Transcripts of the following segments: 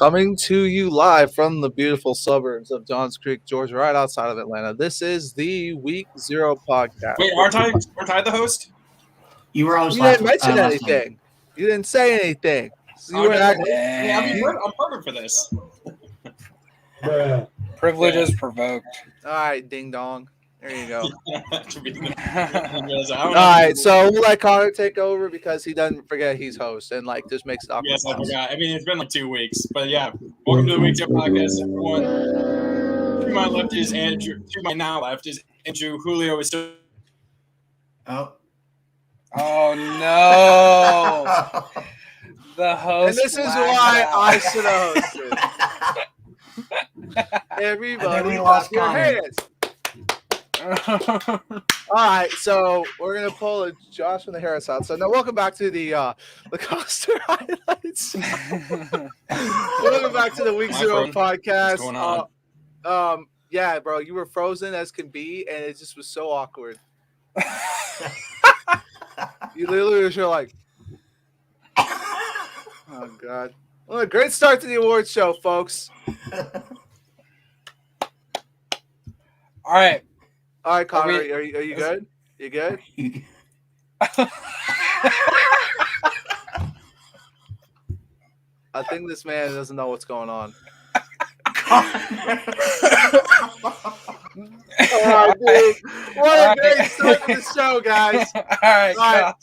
Coming to you live from the beautiful suburbs of Johns Creek, Georgia, right outside of Atlanta. This is the Week Zero podcast. Wait, aren't I the host? You were host You last didn't mention last week. anything. You didn't say anything. So you Okay, were acting. I'm perfect for this. Privilege is provoked. All right, ding dong. There you go. All All right, so we'll let Connor take over because he doesn't forget he's host and like just makes it awkward. Yes, I forgot. I mean, it's been like 2 weeks, but yeah. Welcome to the Week Zero podcast, everyone. To my left is Andrew. To my now left is Andrew. Julio is still. Oh. Oh no! The host. And this is why I should have hosted. Everybody lost clap your Connor. hands. All right, so we're gonna pull a Josh from the Harris out. So now, welcome back to the Coster highlights. Welcome back to the Week Zero podcast. What's going on? Yeah, bro, you were frozen as can be, and it just was so awkward. You literally were just like, oh god. Well, a great start to the awards show, folks. All right. All right, Connor, are you good? You good? I think this man doesn't know what's going on. Oh, dude. What a great start to the show, guys. All right. All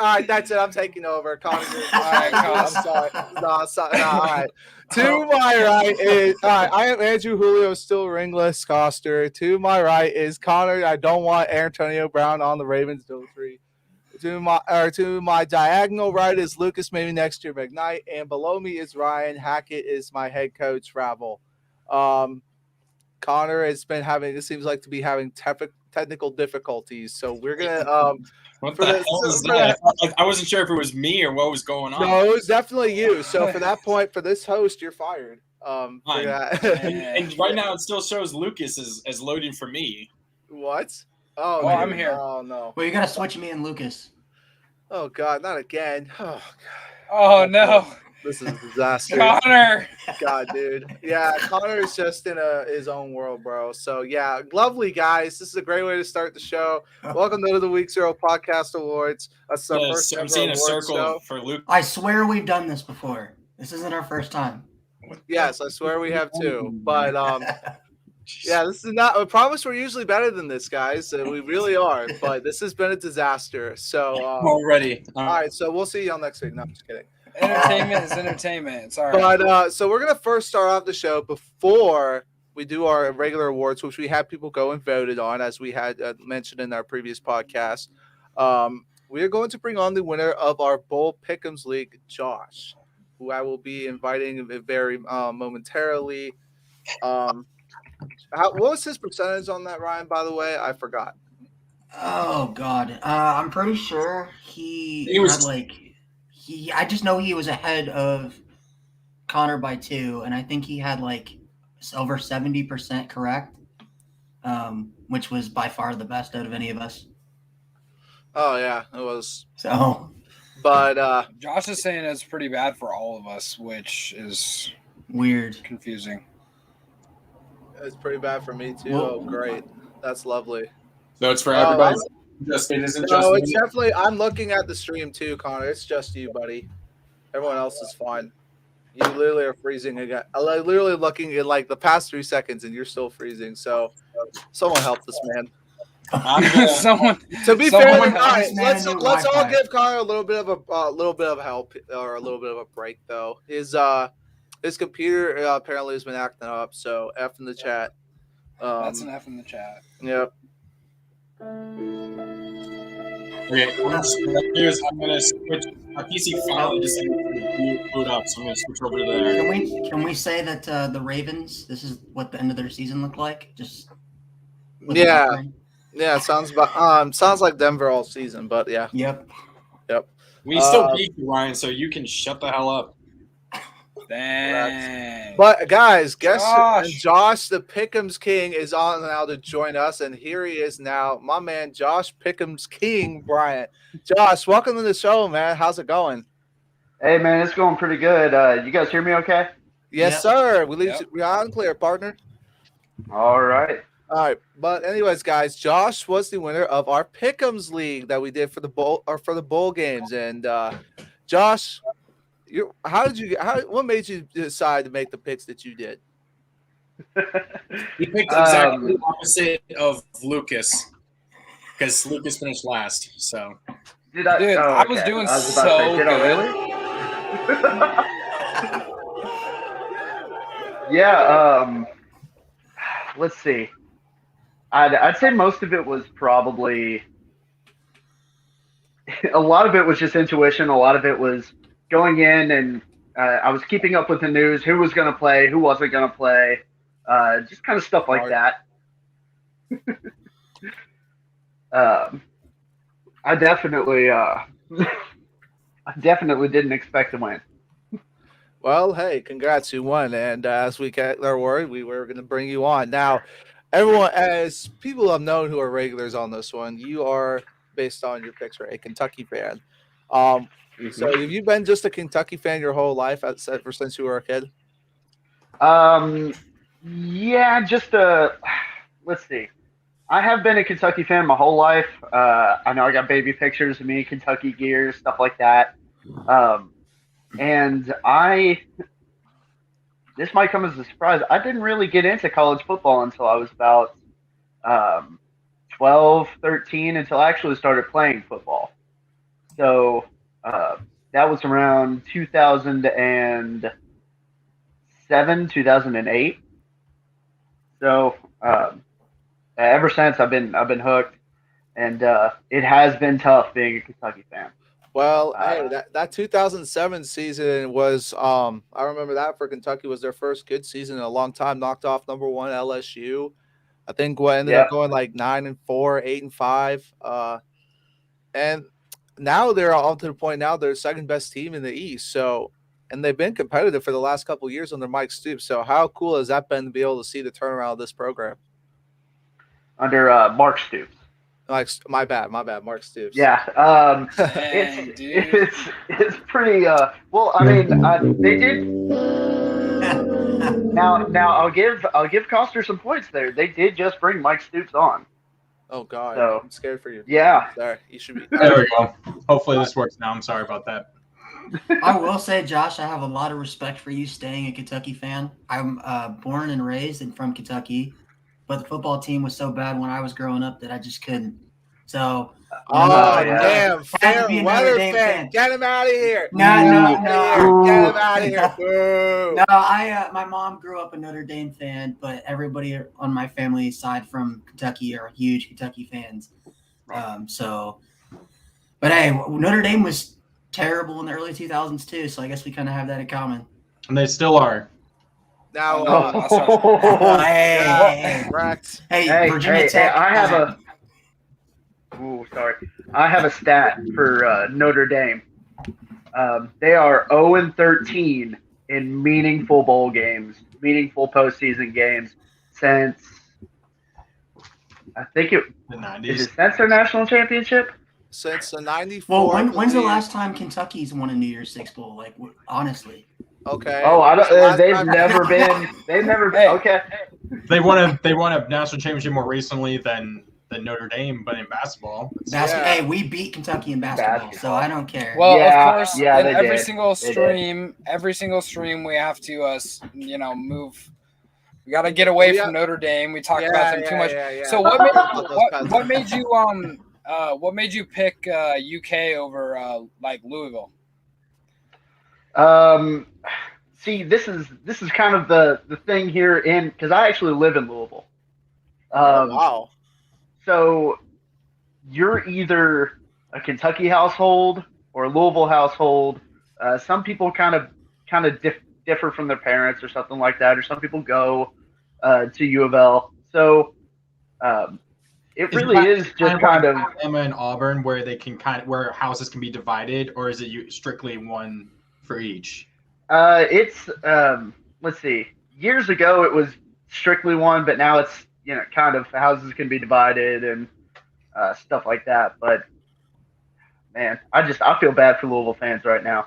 right, that's it. I'm taking over. Connor, all right, I'm sorry. No, all right. To my right is I am Andrew. Julio still ringless. Coster. To my right is Connor. I don't want Antonio Brown on the Ravens. Don't tree. To my diagonal right is Lucas. Maybe next year McKnight, and below me is Ryan Hackett. Is my head coach Ravel. Connor has been having. It seems like to be having technical difficulties. So we're gonna What the hell is that? I wasn't sure if it was me or what was going on. No, it was definitely you. So for that point, for this host, you're fired. And right now, it still shows Lucas as loading for me. What? Oh, well, I'm here. Oh no. Well, you gotta switch me and Lucas. Oh god, not again. Oh god. Oh no. This is a disaster. Connor. God, dude. Yeah, Connor is just in his own world, bro. So yeah, lovely guys. This is a great way to start the show. Welcome to the Week Zero Podcast Awards. That's our first I'm ever seeing a awards circle show. for Luke. I swear we've done this before. This isn't our first time. Yes, I swear we have too. But yeah, this is not. I promise we're usually better than this, guys. We really are. But this has been a disaster. So Already. all right. So we'll see y'all next week. No, I'm just kidding. Entertainment is entertainment. It's all right. But so we're gonna first start off the show before we do our regular awards, which we had people go and voted on, as we had mentioned in our previous podcast. We are going to bring on the winner of our Bowl Pick'ems League, Josh, who I will be inviting very momentarily. What was his percentage on that, Ryan? By the way, I forgot. Oh God, I'm pretty sure he was like. I just know he was ahead of Connor by 2, and I think he had like over 70% correct, which was by far the best out of any of us. Oh yeah, it was. So, but Josh is saying it's pretty bad for all of us, which is weird, confusing. It's pretty bad for me too. Oh, great, that's lovely. So it's for everybody. It's definitely. I'm looking at the stream too, Connor. It's just you, buddy. Everyone else is fine. You literally are freezing again. I'm literally looking at like the past 3 seconds, and you're still freezing. So, someone help this man. To be fair, guys, let's all give Connor a little bit of help or a little bit of a break, though. His computer apparently has been acting up. So F in the chat. That's an F in the chat. Yep. Okay, I'm gonna switch. My PC finally just boot up, so I'm gonna switch over to there. Can we say that the Ravens? This is what the end of their season looked like. Just yeah. It sounds like Denver all season, but yeah. Yep. We still beat you, Ryan, so you can shut the hell up. Dang. But guys, guess Josh, the Pick'ems King, is on now to join us, and here he is now, my man Josh Pick'ems King Bryant. Josh, welcome to the show, man. How's it going? Hey man, it's going pretty good. You guys hear me okay? Yes, Yep. sir. We on clear, partner. All right. All right, but anyways, guys, Josh was the winner of our Pick'ems League that we did for the bowl games, and Josh, what made you decide to make the picks that you did? He picked exactly the opposite of Lucas because Lucas finished last. So, Did I? Dude, oh, I was okay. doing I was about to say, so did I really? Yeah. Let's see. I'd say most of it was probably a lot of it was just intuition. A lot of it was going in and I was keeping up with the news, who was going to play, who wasn't going to play, just kind of stuff like that. I definitely didn't expect to win. Well, hey, congrats, you won. And as we get our word, we were going to bring you on. Now, everyone, as people have known who are regulars on this one, you are, based on your picks, a Kentucky fan. So have you been just a Kentucky fan your whole life ever since you were a kid? Yeah, just let's see. I have been a Kentucky fan my whole life. I know I got baby pictures of me, Kentucky gears, stuff like that. And this might come as a surprise. I didn't really get into college football until I was about 12, 13, until I actually started playing football. So that was around 2007, 2008. So ever since I've been hooked, and it has been tough being a Kentucky fan. Well, hey, that 2007 season was I remember that for Kentucky was their first good season in a long time. Knocked off number 1 LSU. I think what ended up going like 9-4, 8-5. And now they're all to the point now they're second best team in the East. So, and they've been competitive for the last couple of years under Mike Stoops. So how cool has that been to be able to see the turnaround of this program? Under Mark Stoops. Like, my bad, Mark Stoops. Yeah, it's pretty. Well, I mean, they did. Now I'll give Coster some points there. They did just bring Mike Stoops on. Oh God, so, I'm scared for you. Yeah, sorry, you should be. There we go. Hopefully this works now. I'm sorry about that. I will say, Josh, I have a lot of respect for you staying a Kentucky fan. I'm born and raised and from Kentucky, but the football team was so bad when I was growing up that I just couldn't. So, damn, fair weather fan. Get him out of here. No. Get him out of here. Boo. No, my mom grew up a Notre Dame fan, but everybody on my family side from Kentucky are huge Kentucky fans. But hey, Notre Dame was terrible in the early 2000s too, so I guess we kind of have that in common. And they still are. Now, hey, Virginia Tech. I have a. Ooh, sorry. I have a stat for Notre Dame. They are 0-13 in meaningful bowl games, meaningful postseason games since I think the 90s. Is it since their national championship? Since the 94. Well, when's the last time Kentucky's won a New Year's Six bowl? Like, honestly. Okay. Oh, I don't. They've never been. They've never. Okay. They won a national championship more recently than Notre Dame, but in basketball. Hey, we beat Kentucky in basketball, so I don't care. Well, of course, in every single stream, we have to, move. We got to get away from Notre Dame. We talk about them too much. So what made you pick UK over like Louisville? See, this is kind of the thing here because I actually live in Louisville. Wow. So you're either a Kentucky household or a Louisville household. Some people kind of differ from their parents or something like that, or some people go to U of L. So it really is just kind of Alabama and Auburn where they can where houses can be divided, or is it strictly one for each? It's let's see. Years ago it was strictly one, but now it's kind of houses can be divided and stuff like that. But man, I feel bad for Louisville fans right now.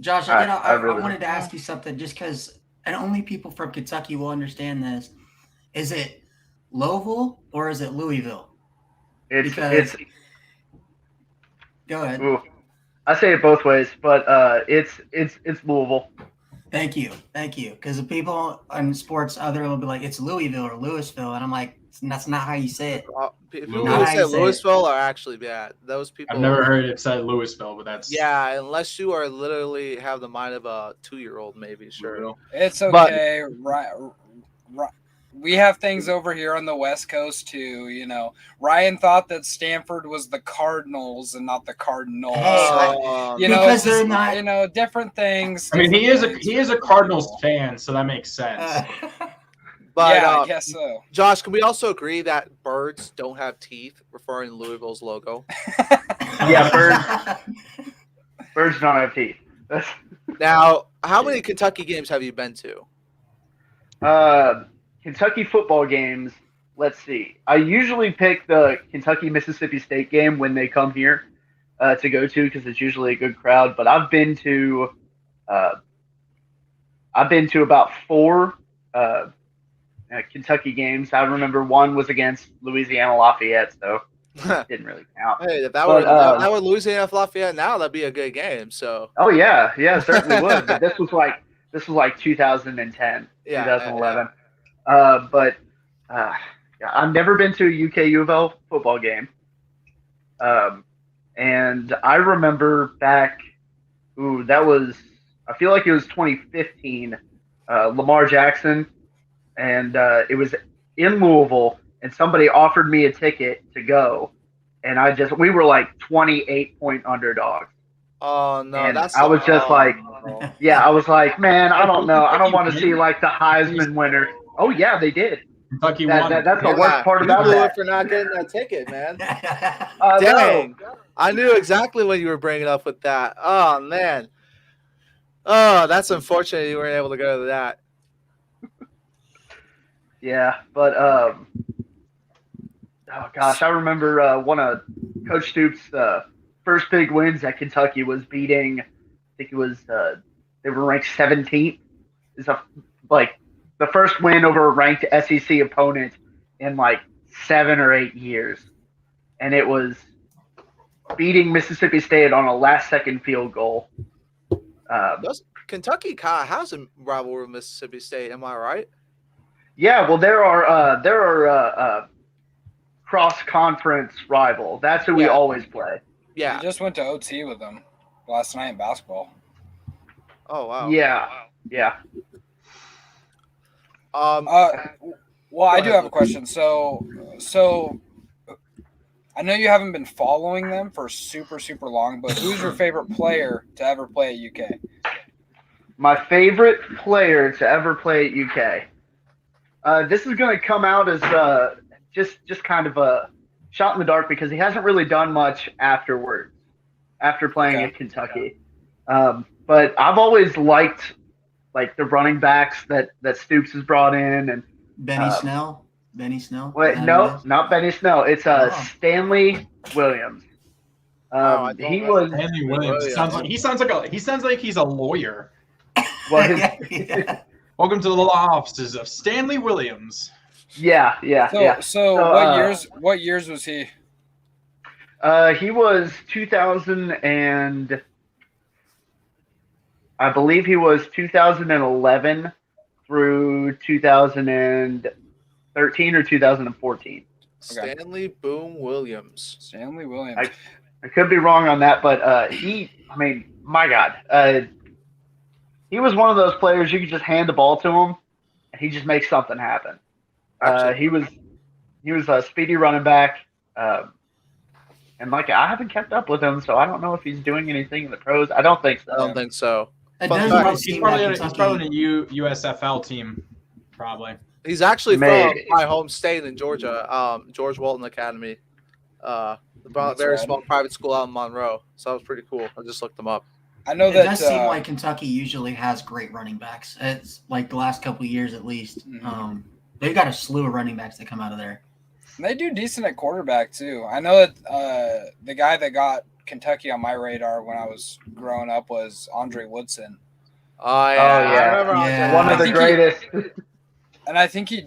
Josh, I wanted to ask you something just because, and only people from Kentucky will understand this. Is it Louisville or is it Louisville? It's go ahead. Ooh, I say it both ways, but it's Louisville. Thank you. Because the people in sports, other will be like, it's Louisville or Louisville, and I'm like, that's not how you say it. People who say Louisville are actually bad. Those people. I've never heard it said Louisville, but that's unless you are literally have the mind of a 2-year-old, maybe sure. It's okay, right. We have things over here on the West Coast too. You know, Ryan thought that Stanford was the Cardinals and not the Cardinals. Because they're not, different things. I mean, he is a Cardinals fan, so that makes sense. But yeah, I guess so. Josh, can we also agree that birds don't have teeth, referring to Louisville's logo? Yeah, birds don't have teeth. Now, how many Kentucky games have you been to? Kentucky football games, let's see. I usually pick the Kentucky-Mississippi State game when they come here to go to because it's usually a good crowd. But I've been to about 4 Kentucky games. I remember one was against Louisiana Lafayette, so it didn't really count. Hey, if that were Louisiana Lafayette now, that'd be a good game. So. Oh yeah, it certainly would. But this was like 2010, 2011. But I've never been to a UK U of L football game. And I remember back, I feel like it was 2015, Lamar Jackson, and it was in Louisville, and somebody offered me a ticket to go, and we were like 28-point underdogs. Oh no! And I was just like, I was like, man, I don't know, I don't want to see like the Heisman winner. Oh yeah, they did. Kentucky won. That's the worst part about that. For not getting that ticket, man. Dang, I knew exactly what you were bringing up with that. Oh man. Oh, that's unfortunate you weren't able to go to that. Yeah, but oh gosh, I remember one of Coach Stoops' first big wins at Kentucky was beating. I think it was they were ranked 17th. It's the first win over a ranked SEC opponent in like 7 or 8 years, and it was beating Mississippi State on a last-second field goal. Kentucky has a rivalry with Mississippi State. Am I right? Yeah, well, there are cross-conference rival. That's who we always play. Yeah, we just went to OT with them last night in basketball. Oh wow. Yeah. Well, I do have a question. So I know you haven't been following them for super, super long, but who's your favorite player to ever play at UK? My favorite player to ever play at UK. This is going to come out as just kind of a shot in the dark because he hasn't really done much after playing at Kentucky. But I've always liked like the running backs that Stoops has brought in and Benny Snell. Wait, no, not Benny Snell. It's Stanley Williams. He was Stanley Williams. He sounds like he's a lawyer. Well, welcome to the law offices of Stanley Williams. Yeah. So what years was he? He was 2000 and I believe he was 2011 through 2013 or 2014. Stanley Boom Williams. I could be wrong on that, but my God. He was one of those players you could just hand the ball to him and he just makes something happen. He was a speedy running back. And I haven't kept up with him, so I don't know if he's doing anything in the pros. I don't think so. I don't think so. He's probably on a USFL team, probably. He's actually from my home state in Georgia, George Walton Academy, very small private school out in Monroe. So that was pretty cool. I just looked them up. I know that it does seem like Kentucky usually has great running backs. It's like the last couple of years at least. Mm-hmm. They've got a slew of running backs that come out of there. They do decent at quarterback too. I know that the guy that got Kentucky on my radar when I was growing up was Andre Woodson. Oh yeah, Oh, yeah. I remember Yeah. One I of the think greatest. And I think it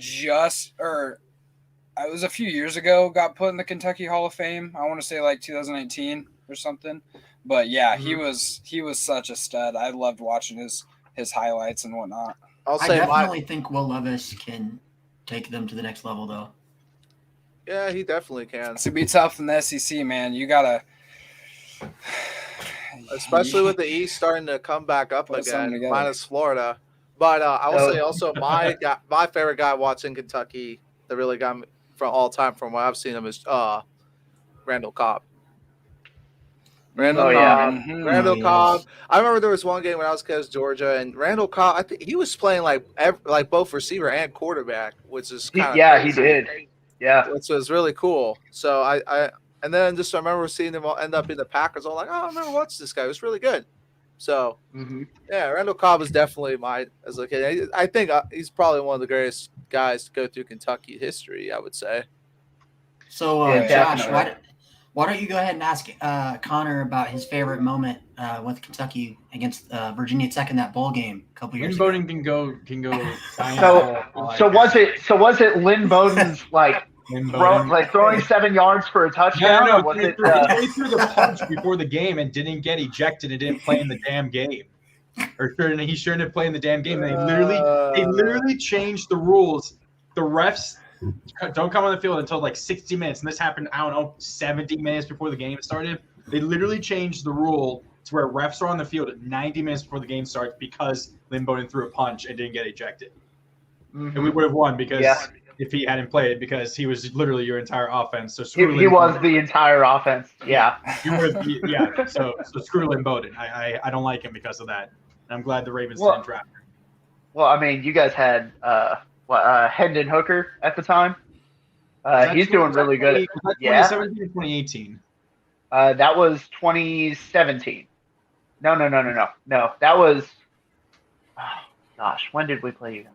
was a few years ago, got put in the Kentucky Hall of Fame. I want to say like 2018 or something. But yeah, he was such a stud. I loved watching his highlights and whatnot. I'll I say definitely think Will Levis can take them to the next level, though. Yeah, he definitely can. It's gonna be tough in the SEC, man. You gotta, Especially with the East starting to come back up Put something again, together. minus Florida. But I will say also my favorite guy watching Kentucky that really got me from all time from what I've seen him is Randall Cobb. Randall Oh, Cobb. yeah. Randall yes. Cobb. I remember there was one game when I was against Georgia, and Randall Cobb. I think he was playing like both receiver and quarterback, which is kind of He did. Yeah. which was really cool. So I and then just I remember seeing him end up in the Packers. I'm like, oh, I remember watching this guy. It was really good. So Mm-hmm. yeah, Randall Cobb is definitely as a kid. I think he's probably one of the greatest guys to go through Kentucky history. I would say. So, Yeah, Josh, definitely. why don't you go ahead and ask Connor about his favorite moment with Kentucky against Virginia Tech in that bowl game a couple years ago? Lynn Bowden can go. So was it Lynn Bowden's Lynn Bowden. throwing 7 yards for a touchdown? Yeah, or was he it? threw the punch before the game and didn't get ejected and didn't play in the damn game. Or he shouldn't have played in the damn game. They literally changed the rules. The refs don't come on the field until like 60 minutes, and this happened, I don't know, 70 minutes before the game started. They literally changed the rule to where refs are on the field at 90 minutes before the game starts because Lynn Bowden threw a punch and didn't get ejected. Mhm. And we would have won because if he hadn't played, because he was literally your entire offense. So screw He Lynn was Bowden. the entire offense. Yeah. So screw Lynn Bowden. I don't like him because of that. And I'm glad the Ravens Well- didn't draft him. Well, I mean, you guys had Hendon Hooker at the time. He's doing really good. Was that Yeah. 2017 or 2018? That was 2017. No. That was. Oh, gosh, when did we play you?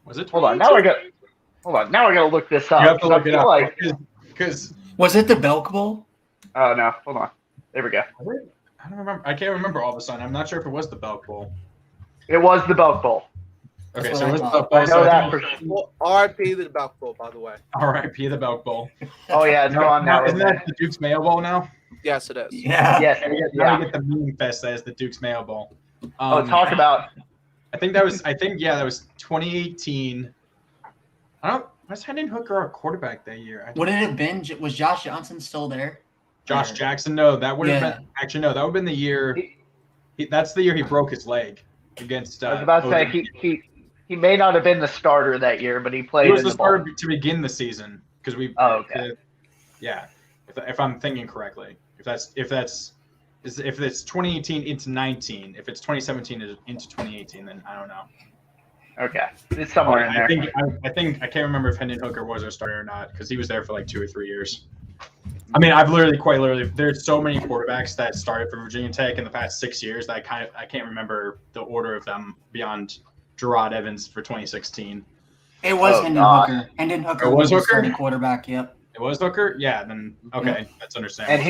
Was it? Hold on. Now I gotta look this up. You have to look it I feel up like- because Was it the Belk Bowl? Oh no! Hold on. There we go. I don't remember. I can't remember all of a sudden. I'm not sure if it was the Belk Bowl. It was the Belk Bowl. Okay, That's so what it was I the thought. Belk Bowl. I know So that for sure. Well, R.I.P. to the Belk Bowl, by the way. R.I.P. the Belk Bowl. Oh yeah, it's gone now. Isn't that the Duke's Mayo Bowl now? Yes, it is. Yeah. Yes. Now we get the meme fest that is the Duke's Mayo Bowl. Talk about. I think that was 2018. Was Hendon Hooker our quarterback that year? Would it have been? Was Josh Johnson still there? Josh Or- Jackson? No, that would have Yeah. been. Actually, no, that would have been the year. That's the year he broke his leg against. I was about to say he may not have been the starter that year, but he played. He was in the the bowl. starter to begin the season because we. Oh, okay. Yeah, if I'm thinking correctly, if it's 2018 into 19, if it's 2017 into 2018, then I don't know. Okay, it's somewhere in there. I think I can't remember if Hendon Hooker was our starter or not because he was there for like 2 or 3 years. I mean, quite literally, there's so many quarterbacks that started for Virginia Tech in the past 6 years that I can't remember the order of them beyond Gerard Evans for 2016. It was Oh, Hendon God. Hooker. Hendon Hooker It was the Hooker? starting quarterback. Yep. It was Hooker? Yeah, then okay, that's understandable. And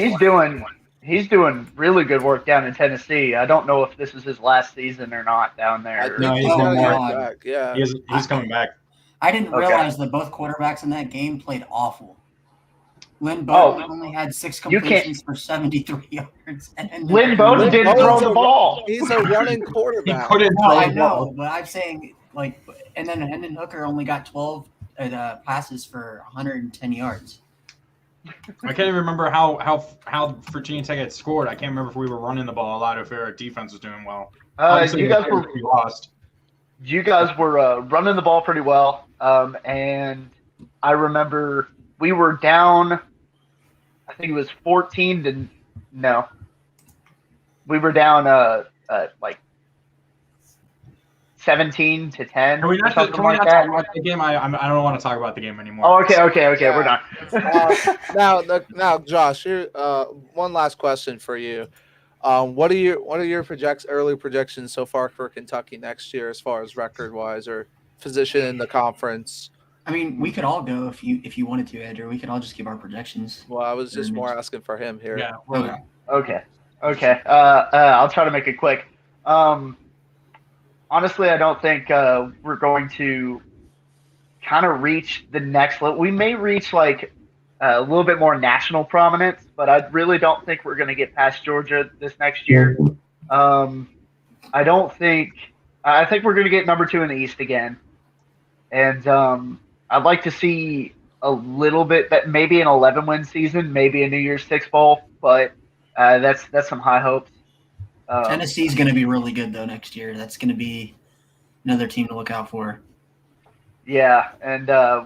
he's doing really good work down in Tennessee. I don't know if this is his last season or not down there. No, he's gotta going get back. back. Yeah. He's coming back. I didn't Okay. realize that both quarterbacks in that game played awful. Lynn Bowden only had 6 You can't- completions for 73 yards. And Lynn Bowden didn't throw the ball. He's a running He quarterback. couldn't No, throw I the ball. know, but I'm saying and then Hendon Hooker only got 12 passes for 110 yards. I can't even remember how Virginia Tech had scored. I can't remember if we were running the ball a lot or if our defense was doing well. Obviously, You guys we lost. were running the ball pretty well, and I remember we were down. I think it was 14 to no. We were down like 17 to 10. Can we not, or something can we like not that. talk about the game? I don't want to talk about the game anymore. Oh, okay, we're done. Now, Josh, here, one last question for you. What are your early projections so far for Kentucky next year, as far as record wise or position in the conference? I mean, we could all go if you wanted to, Andrew. We could all just give our projections. Well, I was just more asking for him here. Yeah. Okay. Okay. I'll try to make it quick. Honestly, I don't think we're going to kind of reach the next level. We may reach like a little bit more national prominence, but I really don't think we're going to get past Georgia this next year. I don't think. I think we're going to get number 2 in the East again, and I'd like to see a little bit, that maybe an 11-win season, maybe a New Year's Six bowl, but that's some high hopes. Tennessee's going to be really good though next year. That's going to be another team to look out for. Yeah, and I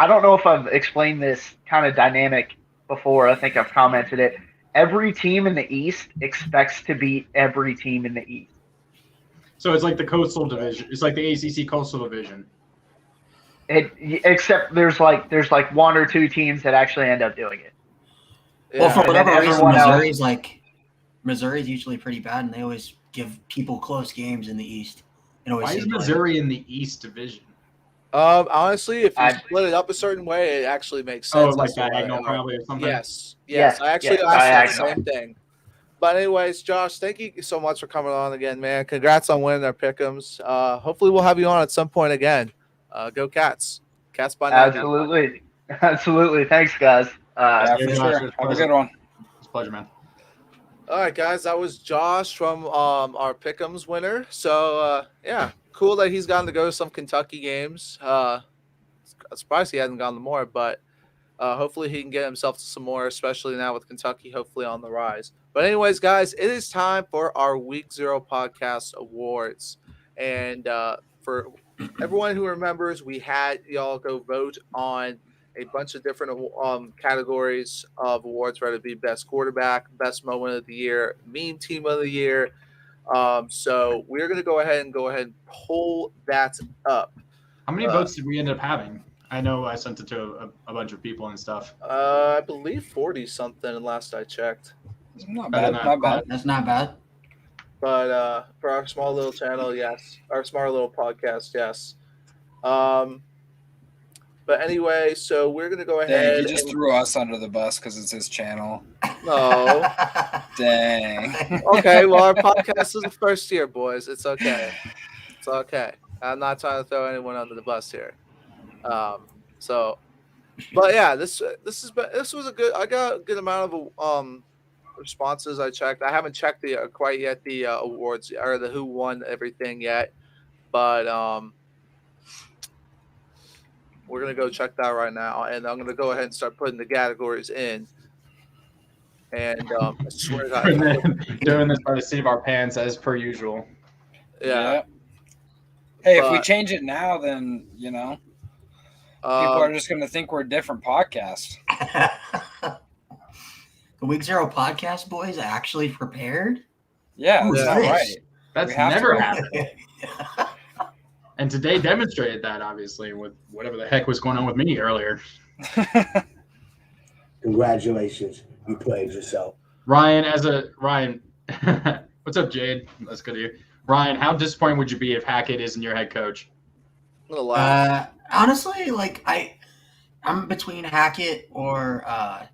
don't know if I've explained this kind of dynamic before. I think I've commented it. Every team in the East expects to beat every team in the East. So it's like the Coastal Division. It's like the ACC Coastal Division. Except there's like 1 or 2 teams that actually end up doing it. Well, for whatever reason, Missouri's Missouri's usually pretty bad, and they always give people close games in the East. Why is Missouri in the East Division? Honestly, if you split it up a certain way, it actually makes sense. Oh, like diagonal probably or something? Yes. I actually asked the same thing. But anyways, Josh, thank you so much for coming on again, man. Congrats on winning our pick'ems. Hopefully we'll have you on at some point again. Go Cats. Cats by night. Absolutely. Thanks, guys. Yeah, for sure. Have a good one. It's a pleasure, man. All right, guys. That was Josh from our pick'ems winner. So, yeah. Cool that he's gotten to go to some Kentucky games. I'm surprised he hasn't gone to more, but hopefully he can get himself to some more, especially now with Kentucky hopefully on the rise. But anyways, guys, it is time for our Week 0 Podcast Awards. And for everyone who remembers, we had y'all go vote on a bunch of different categories of awards, whether it be best quarterback, best moment of the year, meme team of the year. So we're going to go ahead and pull that up. How many votes did we end up having? I know I sent it to a bunch of people and stuff. I believe 40 something last I checked. Not bad. That's not bad. But for our small little channel, yes. Our small little podcast, yes. But anyway, so we're going to go ahead. He just threw us under the bus because it's his channel. No. Dang. Okay, well, our podcast is the first year, boys. It's okay. It's okay. I'm not trying to throw anyone under the bus here. But yeah, this was a good. I got a good amount of responses. I checked. I haven't checked quite yet the awards or the who won everything yet, but we're gonna go check that right now, and I'm gonna go ahead and start putting the categories in. And I swear to God, doing this by the seat of our pants as per usual. Yeah. Hey, if we change it now, then people are just going to think we're a different podcast. The Week 0 Podcast boys actually prepared? Yeah, Who's that's this? right. That's never happened. And today demonstrated that, obviously, with whatever the heck was going on with me earlier. Congratulations. You played yourself. Ryan, what's up, Jade? That's good of you. Ryan, how disappointed would you be if Hackett isn't your head coach? Honestly, I'm between Hackett or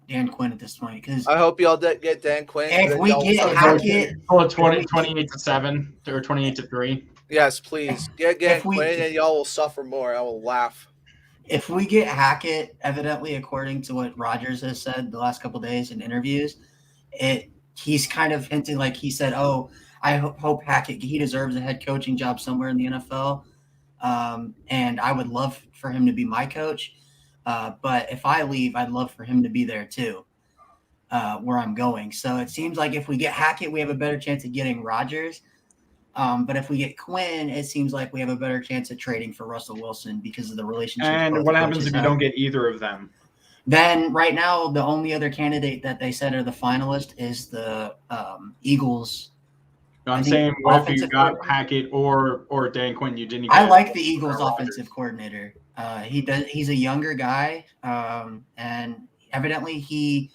Dan Quinn at this point. Because I hope y'all get Dan Quinn. If we get Hackett, 28-7 or 28-3. Yes, please get Quinn, and y'all will suffer more. I will laugh. If we get Hackett, evidently, according to what Rodgers has said the last couple of days in interviews, he's kind of hinted, like he said, "Oh, I hope Hackett, he deserves a head coaching job somewhere in the NFL, and I would love for him to be my coach. But if I leave, I'd love for him to be there too, where I'm going." So it seems like if we get Hackett, we have a better chance of getting Rodgers. But if we get Quinn, it seems like we have a better chance at trading for Russell Wilson because of the relationship. And what happens if you don't get either of them? Then right now, the only other candidate that they said are the finalist is the Eagles. I'm saying, what if you got Hackett or Dan Quinn? You didn't. I like the Eagles' offensive coordinator. He's a younger guy, and evidently he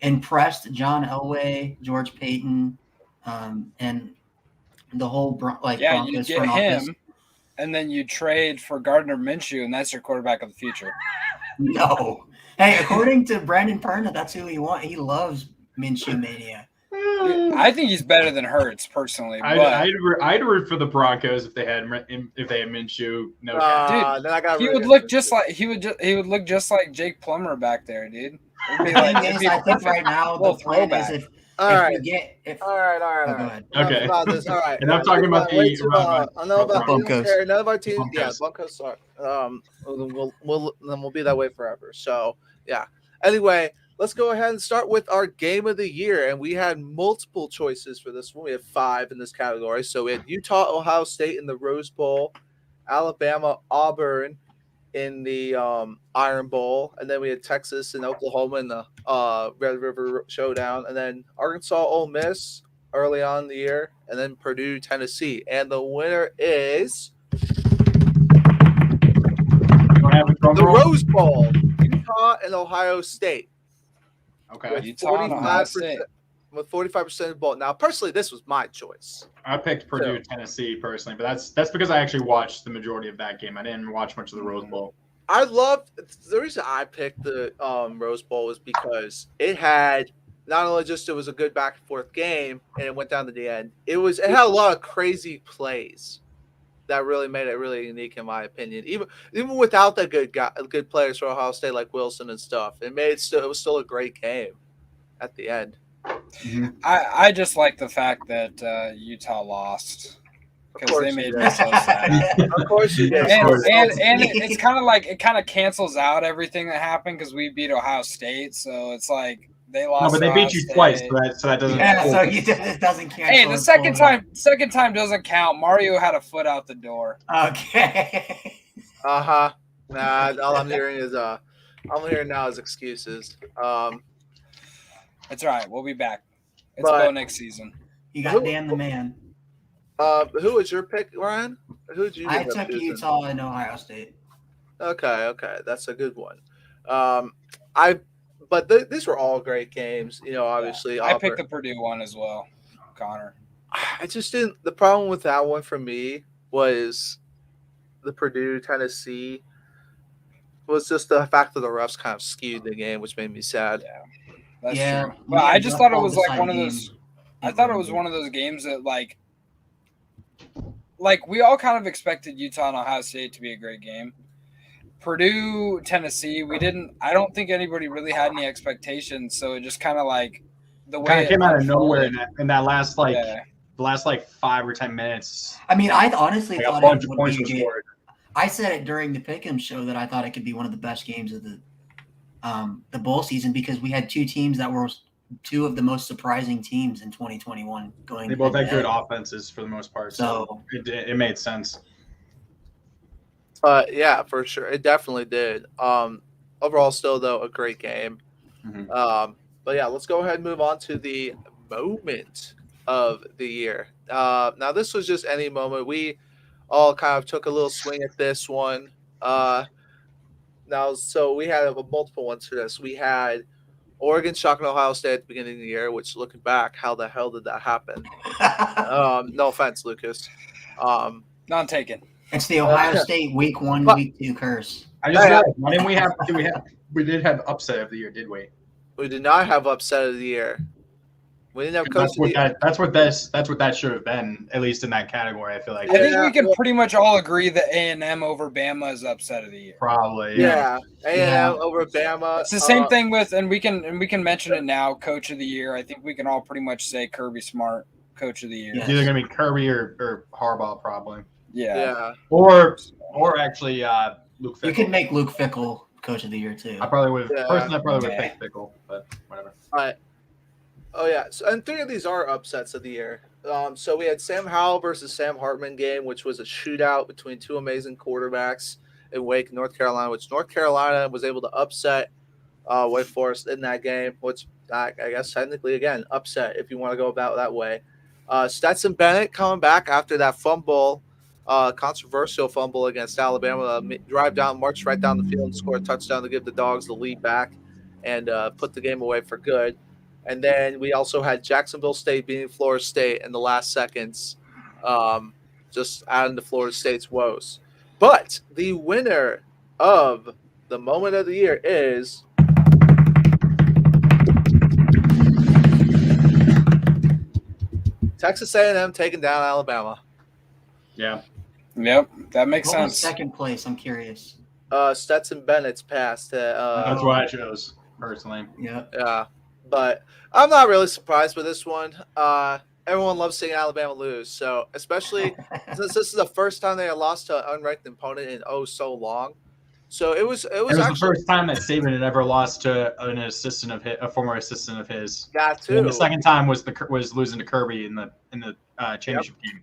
impressed John Elway, George Payton, and the whole Broncos you get front office. him. and then you trade for Gardner Minshew, and that's your quarterback of the future. No. Hey, according to Brandon Perna, that's who he wants. He loves Minshew Mania. I think he's better than Hurts personally. But I'd root for the Broncos if they had Minshew. No dude, then I got he would look just like he would look just like Jake Plummer back there, dude. I think right now the plan is if All if right. we get if All right. oh, go ahead. Okay. About this. All right. And I'm talking about Wait the till, I know about Broncos. none of our teams. Broncos. Yeah, Broncos are. We'll be that way forever. So yeah. Anyway, let's go ahead and start with our game of the year, and we had multiple choices for this one. We had 5 in this category. So we had Utah, Ohio State in the Rose Bowl, Alabama, Auburn in the Iron Bowl, and then we had Texas and Oklahoma in the Red River Showdown, and then Arkansas, Ole Miss early on in the year, and then Purdue, Tennessee, and the winner is the Rose Bowl, Utah and Ohio State. Okay. With Utah and Ohio State. With 45% of the vote. Now, personally, this was my choice. I picked Purdue, Tennessee personally, but that's because I actually watched the majority of that game. I didn't watch much of the Rose Bowl. I loved the reason I picked the Rose Bowl was because it had not only just it was a good back and forth game and it went down to the end. It had a lot of crazy plays that really made it really unique in my opinion. Even without the good players for Ohio State like Wilson and stuff, it was still a great game at the end. Mm-hmm. I just like the fact that Utah lost because they made me so sad. Of course you did. And it's kind of like it kind of cancels out everything that happened because we beat Ohio State, so it's like they lost. No, but they beat you twice, so that doesn't. Yeah, so it doesn't count. Hey, the second time doesn't count. Mario had a foot out the door. Okay. Nah, all I'm hearing now is excuses. That's right. We'll be back. It's about next season. You got Dan the man. Who was your pick, Ryan? Who did you? I took Utah and Ohio State. Okay, that's a good one. These were all great games. You know, obviously. Yeah. I picked the Purdue one as well, Connor. I just didn't. The problem with that one for me was the Purdue Tennessee was just the fact that the refs kind of skewed the game, which made me sad. Yeah. That's true. Well, I just thought it was like one of those. I thought it was one of those games that like we all kind of expected Utah and Ohio State to be a great game. Purdue, Tennessee, we didn't. I don't think anybody really had any expectations, so it just kind of like the way kind of came out of nowhere in that last the last 5 or 10 minutes. I mean, I honestly thought a bunch of it points would were be. scored. I said it during the Pick'em show that I thought it could be one of the best games of the bowl season because we had 2 teams that were 2 of the most surprising teams in 2021 going. They both had good offenses for the most part, so it made sense. Yeah, for sure, it definitely did. Overall, still though a great game. Mm-hmm. But yeah, let's go ahead and move on to the moment of the year. Now, this was just any moment. We all kind of took a little swing at this one. Now, so we had multiple ones for this. We had Oregon shocking Ohio State at the beginning of the year, which looking back, how the hell did that happen? No offense, Lucas. None taken. It's the Ohio State week 1, week 2 curse. I just realized, why didn't we have? We did have upset of the year, did we? We did not have upset of the year. We didn't have coach of the year. That's what that should have been, at least in that category. I feel like. I think we can pretty much all agree that A&M over Bama is upset of the year. Probably. Yeah. A&M over Bama. It's the same thing with, and we can mention it now. Coach of the year. I think we can all pretty much say Kirby Smart, coach of the year. It's either gonna be Kirby or Harbaugh, probably. Yeah. Or actually Luke Fickell. You could make Luke Fickell coach of the year too. I probably would have. Personally, I probably would have picked Fickell, but whatever. All right. Oh yeah, and 3 of these are upsets of the year. So we had Sam Howell versus Sam Hartman game, which was a shootout between 2 amazing quarterbacks in Wake, North Carolina, which North Carolina was able to upset Wake Forest in that game, which I guess technically, again, upset if you want to go about that way. Stetson Bennett coming back after that fumble, controversial fumble against Alabama, marched right down the field and scored a touchdown to give the Dogs the lead back and put the game away for good. And then we also had Jacksonville State beating Florida State in the last seconds just adding to Florida State's woes. But the winner of the moment of the year is Texas A&M taking down Alabama. Yeah. Yep, that makes What was sense. second place? I'm curious. Stetson Bennett's passed. That's what I chose personally. Yeah. But I'm not really surprised with this one. Everyone loves seeing Alabama lose, so especially since this is the first time they had lost to an unranked opponent in so long. So it was It was the first time that Saban had ever lost to a former assistant of his. Got to. And the second time was losing to Kirby in the championship game.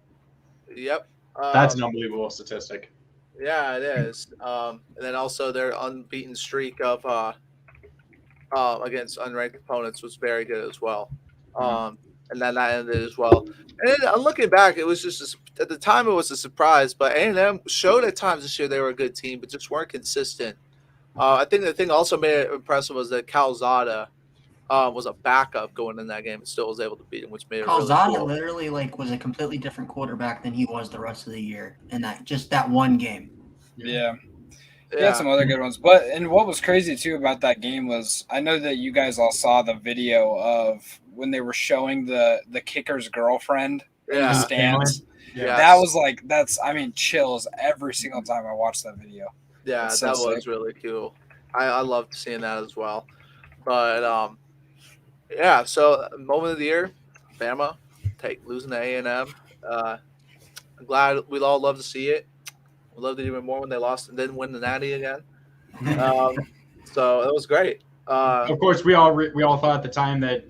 Yep. That's an unbelievable statistic. Yeah, it is. And then also their unbeaten streak of against unranked opponents was very good as well. And then that ended as well. And then, looking back, it was just at the time it was a surprise, but A&M showed at times this year they were a good team, but just weren't consistent. I think the thing also made it impressive was that Calzada was a backup going in that game and still was able to beat him, which made it Calzada really cool. literally was a completely different quarterback than he was the rest of the year in that one game. Yeah. He had some other good ones. And what was crazy too about that game was I know that you guys all saw the video of when they were showing the kicker's girlfriend in the stands. Yeah. That was chills every single time I watched that video. Yeah, so that sick. was really cool. I loved seeing that as well. But yeah, so moment of the year, Bama losing to A&M. I'm glad we all love to see it. We loved it even more when they lost and didn't win the Natty again. So it was great. Of course, we all thought at the time that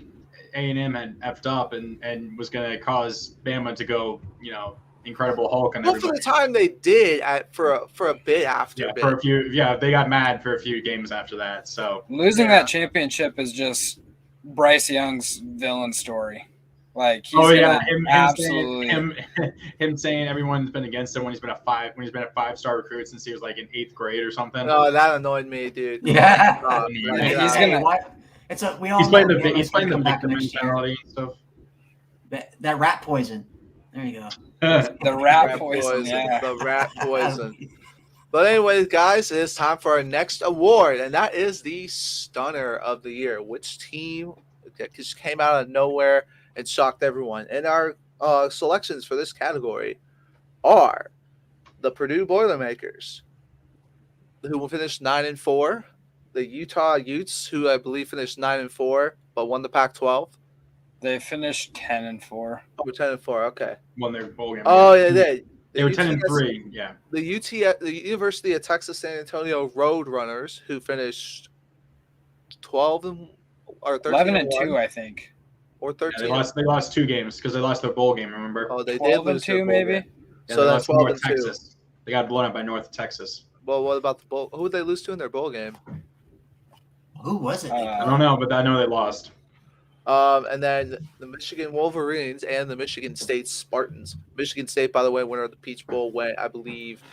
A&M had effed up and was going to cause Bama to go, Incredible Hulk and everybody. For the time they did for a bit after. Yeah, for a few. Yeah, they got mad for a few games after that. So losing that championship is just Bryce Young's villain story. Like he's him saying everyone's been against him when he's been a 5-star recruit since he was like in 8th grade or something. No, that annoyed me, dude. Yeah. He's gonna. He's playing the victim mentality and stuff. That rat poison. There you go. The rat poison. Yeah. The rat poison. But anyways, guys, it's time for our next award, and that is the Stunner of the Year. Which team just came out of nowhere and shocked everyone? And our selections for this category are the Purdue Boilermakers, who finished 9-4, the Utah Utes, who I believe finished 9-4, but won the Pac-12. They finished 10-4. Oh, 10-4. Okay. Won their bowl game. Oh, yeah, they. They were 10-3. Yeah. The University of Texas San Antonio Roadrunners, who finished 12 or 11-2, I think, or 13. Yeah, they lost 2 games because they lost their bowl game. Remember? Oh, they did lose 12-2, maybe. Yeah, so that's 12-2. Texas. They got blown up by North Texas. Well, what about the bowl? Who did they lose to in their bowl game? Who was it? I don't know, but I know they lost. And then the Michigan Wolverines and the Michigan State Spartans. Michigan State, by the way, winner of the Peach Bowl, went, I believe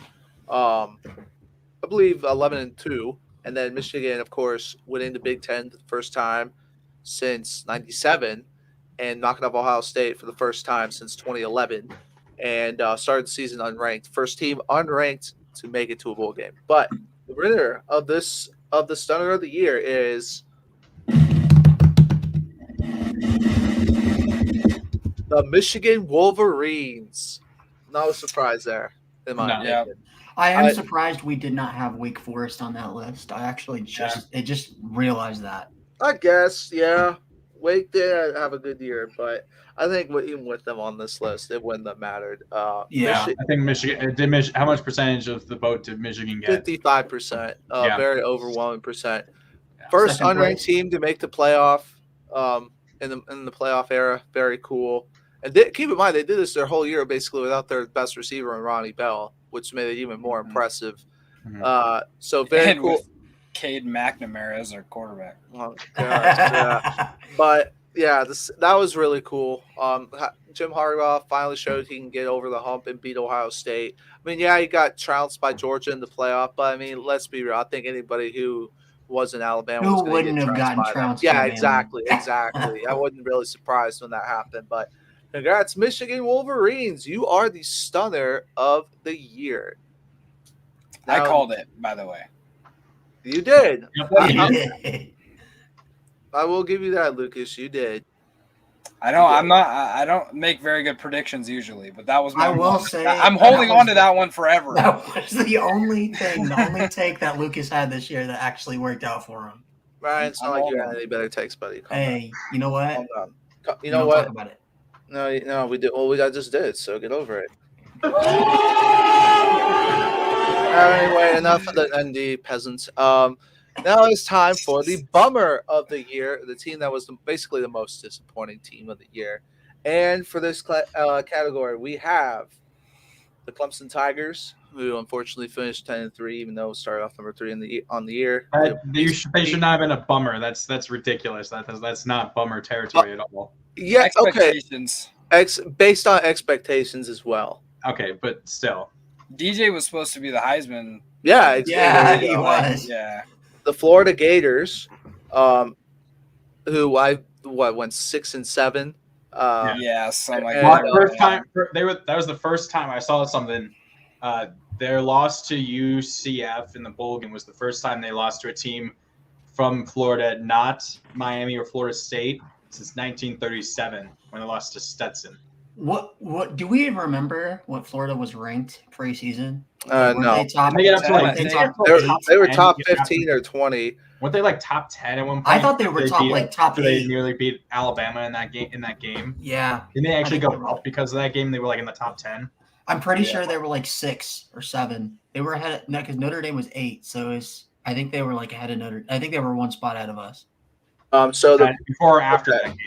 11-2. And then Michigan, of course, winning the Big Ten for the first time since '97, and knocking off Ohio State for the first time since 2011, and started the season unranked. First team unranked to make it to a bowl game. But the winner of the Stunner of the Year is the Michigan Wolverines. No surprise there, in my opinion. I am surprised we did not have Wake Forest on that list. I actually just realized that. I guess, yeah. Wake did have a good year, but I think even with them on this list, it wouldn't have mattered. I think Michigan. How much percentage of the vote did Michigan get? 55%. Very overwhelming percent. Yeah. First unranked team to make the playoff in the playoff era. Very cool. And keep in mind, they did this their whole year basically without their best receiver in Ronnie Bell, which made it even more impressive. So very cool. With Cade McNamara as their quarterback. Oh, gosh, yeah. But yeah, that was really cool. Jim Harbaugh finally showed he can get over the hump and beat Ohio State. I mean, yeah, he got trounced by Georgia in the playoff, but I mean, let's be real. I think anybody who was in Alabama who wouldn't have gotten trounced. Yeah, exactly. I wasn't really surprised when that happened, but Congrats, Michigan Wolverines. You are the stunner of the year. I Now, called it, by the way. You did. Yep. I will give you that, Lucas. You did. I don't make very good predictions usually, but that was my I will one. say I'm holding on to that one forever. That was the only take that Lucas had this year that actually worked out for him. Ryan, it's not like you had any better takes, buddy. Hey, you know what? Calm down. You know what? Talk about it. No, we did. Well, I just did. So get over it. Anyway, enough of the ND peasants. Now it's time for the bummer of the year, the team that was basically the most disappointing team of the year. And for this category, we have the Clemson Tigers, who unfortunately finished 10-3, even though it started off number 3 on the year. They should not have been a bummer. That's ridiculous. That's not bummer territory at all. Yeah, expectations. Okay. Based on expectations as well. Okay, but still. DJ was supposed to be the Heisman. Yeah, exactly. Yeah, he was. Yeah. The Florida Gators, who went 6-7. Yeah, something like that. First time that was the first time I saw something. Their loss to UCF in the bowl game was the first time they lost to a team from Florida, not Miami or Florida State, since 1937 when they lost to Stetson. What do we even remember what Florida was ranked preseason? No. They were top 15 or 20. Weren't they like top 10 at one point? I thought they were top 8. They nearly beat Alabama in that game. Yeah. Didn't they actually go up because of that game? They were like in the top 10. I'm pretty sure they were like 6 or 7. They were ahead because Notre Dame was 8, so I think they were like ahead of Notre. I think they were one spot ahead of us. So before or after that game.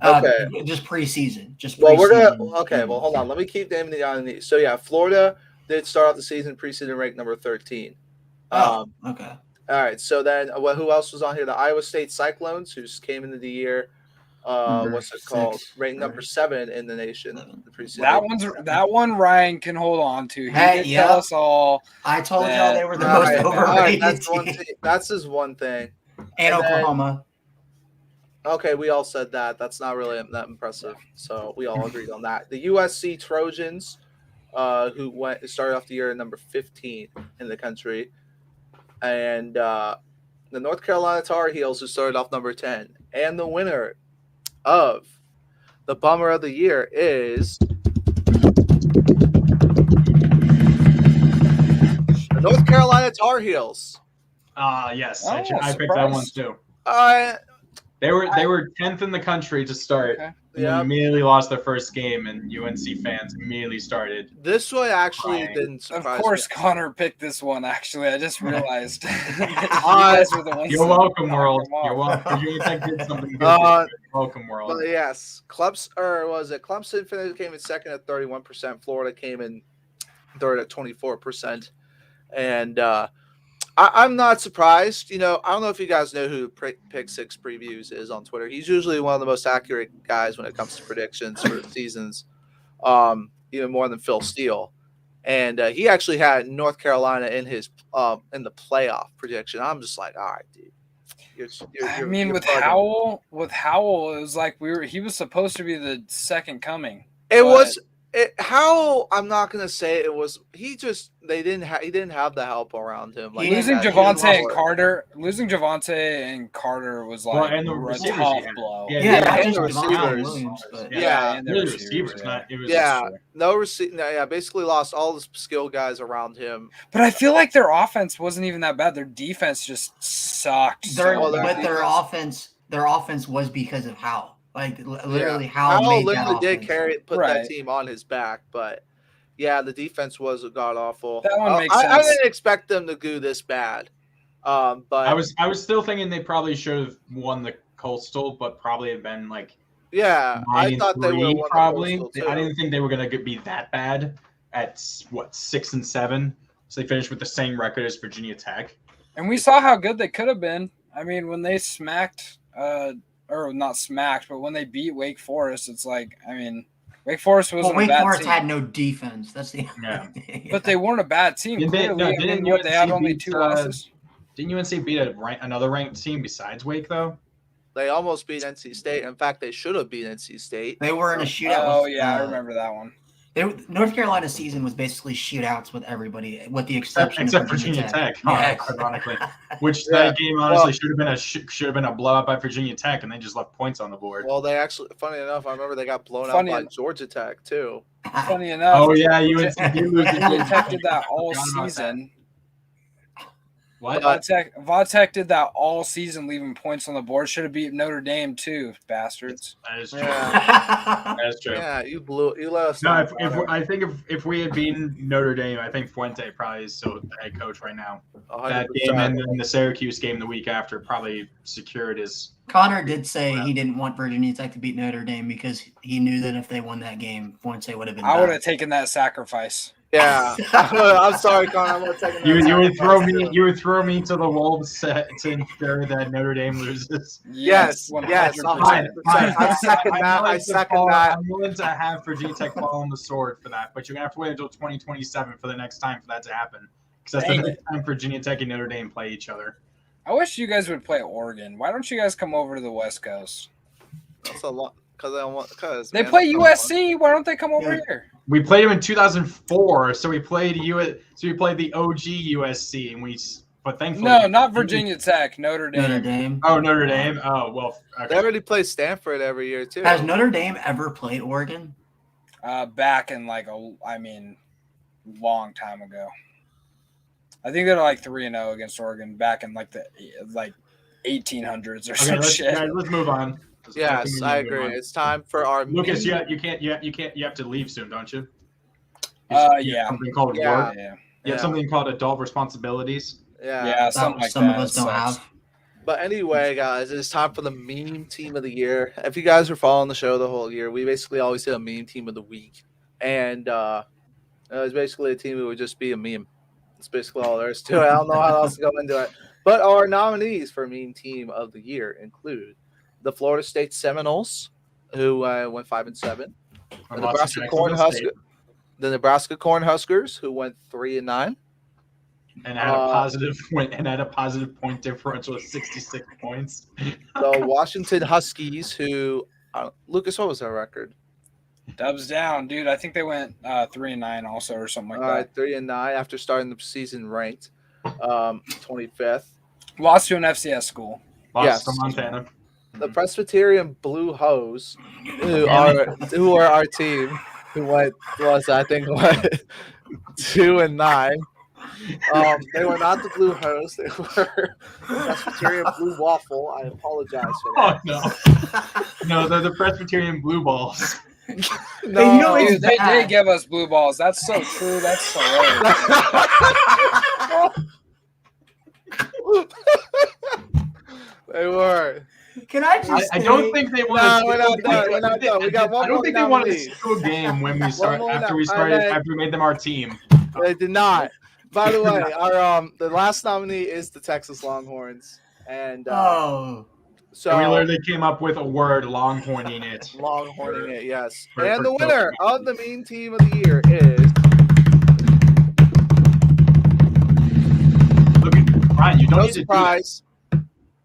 Okay. Just preseason. Well, we're gonna. Okay. Well, hold on. Let me keep naming the on these. So yeah, Florida did start off the season preseason ranked number 13. Okay. All right. So then, who else was on here? The Iowa State Cyclones, who came into the year. What's it called? Ranked number 7 in the nation. The preseason. That one Ryan can hold on to. He did tell us all. I told y'all they were the most overrated. That's his one thing. And Oklahoma. Okay, we all said that. That's not really that impressive. So we all agreed on that. The USC Trojans, who started off the year at number 15 in the country, and the North Carolina Tar Heels, who started off number 10. And the winner of the bummer of the year is the North Carolina Tar Heels. Yes, I picked that one too. They were 10th in the country to start. Okay. Yeah. Immediately lost their first game, and UNC fans immediately started. This one actually didn't surprise Of course, me. Connor picked this one. Actually, I just realized. You're welcome, world. You're welcome. You did something good. Welcome, world. But yes, Clemson came in second at 31%. Florida came in third at 24%, and I'm not surprised. I don't know if you guys know who Pick Six Previews is on Twitter. He's usually one of the most accurate guys when it comes to predictions for seasons, even more than Phil Steele. And he actually had North Carolina in his in the playoff prediction. I'm just like, all right, dude. With Howell, it was like he was supposed to be the second coming. How I'm not gonna say it was. He didn't have the help around him. Like losing Javonte and Carter was like a tough blow. And the receivers. Basically lost all the skill guys around him. But I feel like their offense wasn't even that bad. Their defense just sucked. Their offense was because of Howell. Like literally, Howell literally did put that team on his back, but the defense was god awful. That one makes sense. I didn't expect them to do this bad, but I was still thinking they probably should have won the Coastal, but probably have been like I thought they would have probably. The Coastal too. I didn't think they were going to be that bad at 6-7, so they finished with the same record as Virginia Tech. And we saw how good they could have been. I mean, when they smacked. Or not smacked, but when they beat Wake Forest, it's like, Wake Forest wasn't a bad team. Wake Forest had no defense. That's the thing. But they weren't a bad team. They had only 2 losses. Didn't UNC beat another ranked team besides Wake, though? They almost beat NC State. In fact, they should have beat NC State. They were in a shootout. Oh, yeah, I remember that one. North Carolina's season was basically shootouts with everybody, with the exception except of Virginia Tech. Yeah. Ironically, which that game honestly should have been a blowout by Virginia Tech, and they just left points on the board. Well, they actually, funny enough, I remember they got blown out by Georgia Tech too. Funny enough. Oh yeah, you lose to Virginia Tech did that all season. What? Vodtech did that all season, leaving points on the board. Should have beat Notre Dame too, bastards. That is true. Yeah. That is true. Yeah, you let us. No, I think if we had beaten Notre Dame, I think Fuente probably is still the head coach right now. 100%. That game and then the Syracuse game the week after probably secured his. Connor did say he didn't want Virginia Tech to beat Notre Dame because he knew that if they won that game, Fuente would have been. I would have taken that sacrifice. Yeah, I'm sorry, Connor. I'm not taking that. You would throw me to the wolves to ensure that Notre Dame loses. Yes, 100%. I second that. I'm willing to have Virginia Tech fall on the sword for that, but you're gonna have to wait until 2027 for the next time for that to happen, because that's the next time Virginia Tech and Notre Dame play each other. I wish you guys would play Oregon. Why don't you guys come over to the West Coast? That's a lot because they play USC. Why don't they come over here? We played them in 2004, so we played the OG USC, but thankfully no, not Virginia Tech, Notre Dame. Notre Dame. Oh, Notre Dame. Oh, well. Okay. They already play Stanford every year too. Has Notre Dame ever played Oregon? Back in long time ago. I think they're like 3-0 against Oregon back in the 1800s or some shit. Guys, let's move on. Yes, I agree. It's time for our Lucas. You have to leave soon, don't you? Yeah. Something called work. Yeah. You have something called adult responsibilities. Yeah, something like that. Some of us don't have. But anyway, guys, it's time for the meme team of the year. If you guys were following the show the whole year, we basically always did a meme team of the week, and it was basically a team that would just be a meme. That's basically all there is to it. I don't know how else to go into it. But our nominees for meme team of the year include the Florida State Seminoles, who went 5-7. The Nebraska Cornhuskers, who went 3-9. And had a positive point differential of 66 points. The Washington Huskies, who Lucas, what was their record? Dubs down, dude. I think they went 3-9 also, or something like that. 3-9 after starting the season ranked 25th. Lost to an FCS school. Lost to Montana. The Presbyterian Blue Hose, who are our team, who went 2-9. They were not the Blue Hose. They were Presbyterian Blue Waffle. I apologize for that. Oh no, they're the Presbyterian Blue Balls. No, they did give us blue balls. That's so true. That's hilarious. They were. Can I just? I don't think they want to. We're not done. We got one. I don't think they want to steal a game when we start after we made them our team. They did not. By the way, our the last nominee is the Texas Longhorns, and so we literally came up with a word, longhorning it. Longhorning it, yes. And the winner of the meme team of the year is. Look, Ryan, you don't need surprise.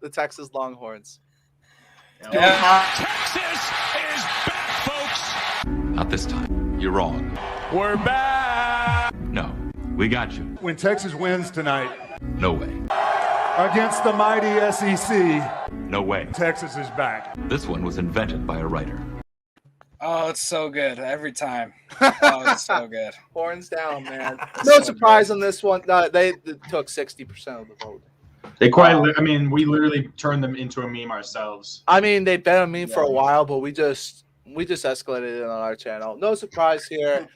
The Texas Longhorns. Texas is back, folks. Not this time. You're wrong. We're back. No, we got you. When Texas wins tonight. No way. Against the mighty SEC. No way. Texas is back. This one was invented by a writer. Oh, it's so good every time. Oh, it's so good. Horns down, man. No surprise on this one. They took 60% of the vote. They we literally turned them into a meme ourselves. I mean, they've been a meme for a while, but we just escalated it on our channel. No surprise here.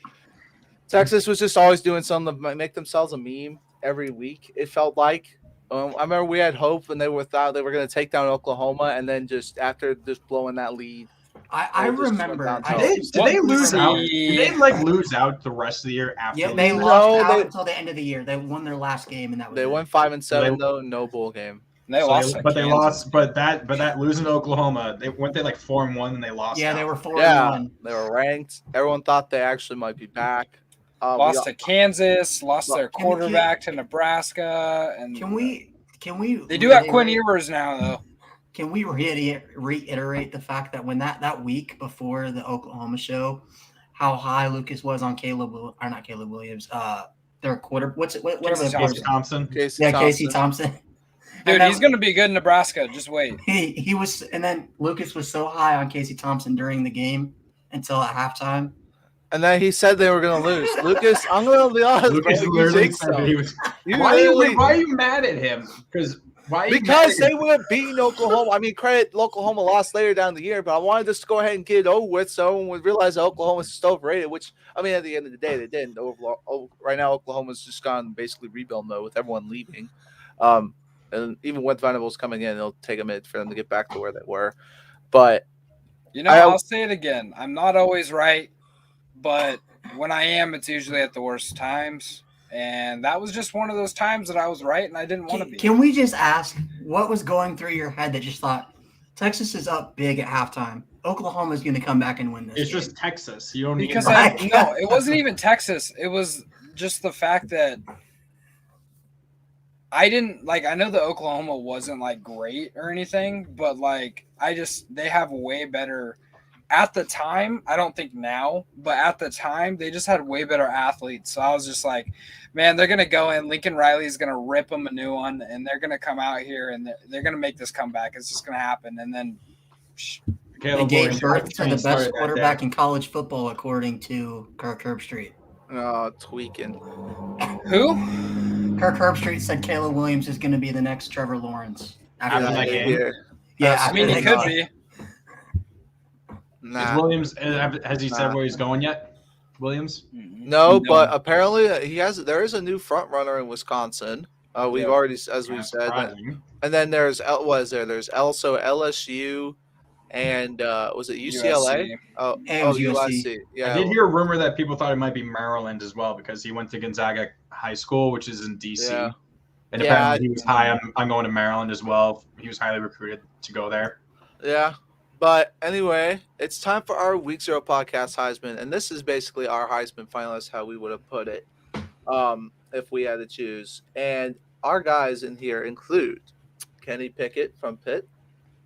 Texas was just always doing something to make themselves a meme every week. It felt like. I remember we had hope, and they thought they were going to take down Oklahoma, and then just after just blowing that lead. I remember. Did they lose out? Did they lose out the rest of the year after? Yeah, they lost out until the end of the year. They won their last game, and that was they went 5-7 though, no bowl game. They lost, but that losing to Oklahoma, they 4-1 and they lost. Yeah, out. they were 4-1. Yeah, they were ranked. Everyone thought they actually might be back. Lost to Kansas, lost their quarterback to Nebraska, and can we? They do have Quinn Ewers now, though. Can we reiterate the fact that when that week before the Oklahoma show, how high Lucas was on not Caleb Williams, their whatever Casey Thompson. Casey Thompson. Dude, he's gonna be good in Nebraska. Just wait. He was, and then Lucas was so high on Casey Thompson during the game until at halftime. And then he said they were going to lose. Lucas, I'm going to be honest. Lucas literally said that he was. Why are you mad at him? Because they would have beaten Oklahoma. I mean, credit Oklahoma lost later down the year, but I wanted us to go ahead and get it over with so everyone would realize that Oklahoma's still overrated, which, I mean, at the end of the day, they didn't. Right now, Oklahoma's just gone basically rebuild mode with everyone leaving. And even with Venables coming in, it'll take a minute for them to get back to where they were. But I'll say it again. I'm not always right, but when I am, it's usually at the worst times. And that was just one of those times that I was right and I didn't want to be. Can we just ask what was going through your head that just thought Texas is up big at halftime? Oklahoma is going to come back and win this. It's just Texas. You don't need because no, it wasn't even Texas. It was just the fact that I didn't I know that Oklahoma wasn't great or anything, but they have way better at the time. I don't think now, but at the time they just had way better athletes. So I was just like, man, they're going to go in. Lincoln Riley's going to rip them a new one and they're going to come out here and they're going to make this comeback. It's just going to happen. And then they gave birth to the best quarterback in college football, according to Kirk Herbstreit. Tweaking. Who? Kirk Herbstreit said Caleb Williams is going to be the next Trevor Lawrence after that game. Yeah, I mean, he could be. Nah. Williams, has he said where he's going yet? Williams? No, but apparently there is a new front runner in Wisconsin. We've already, as we said, and then there's There's also LSU and was it UCLA? USC. Yeah, I did hear a rumor that people thought it might be Maryland as well because he went to Gonzaga High School, which is in DC. Yeah. And apparently he was high. I'm going to Maryland as well. He was highly recruited to go there. Yeah. But anyway, it's time for our Week 0 podcast Heisman. And this is basically our Heisman finalists, how we would have put it if we had to choose. And our guys in here include Kenny Pickett from Pitt,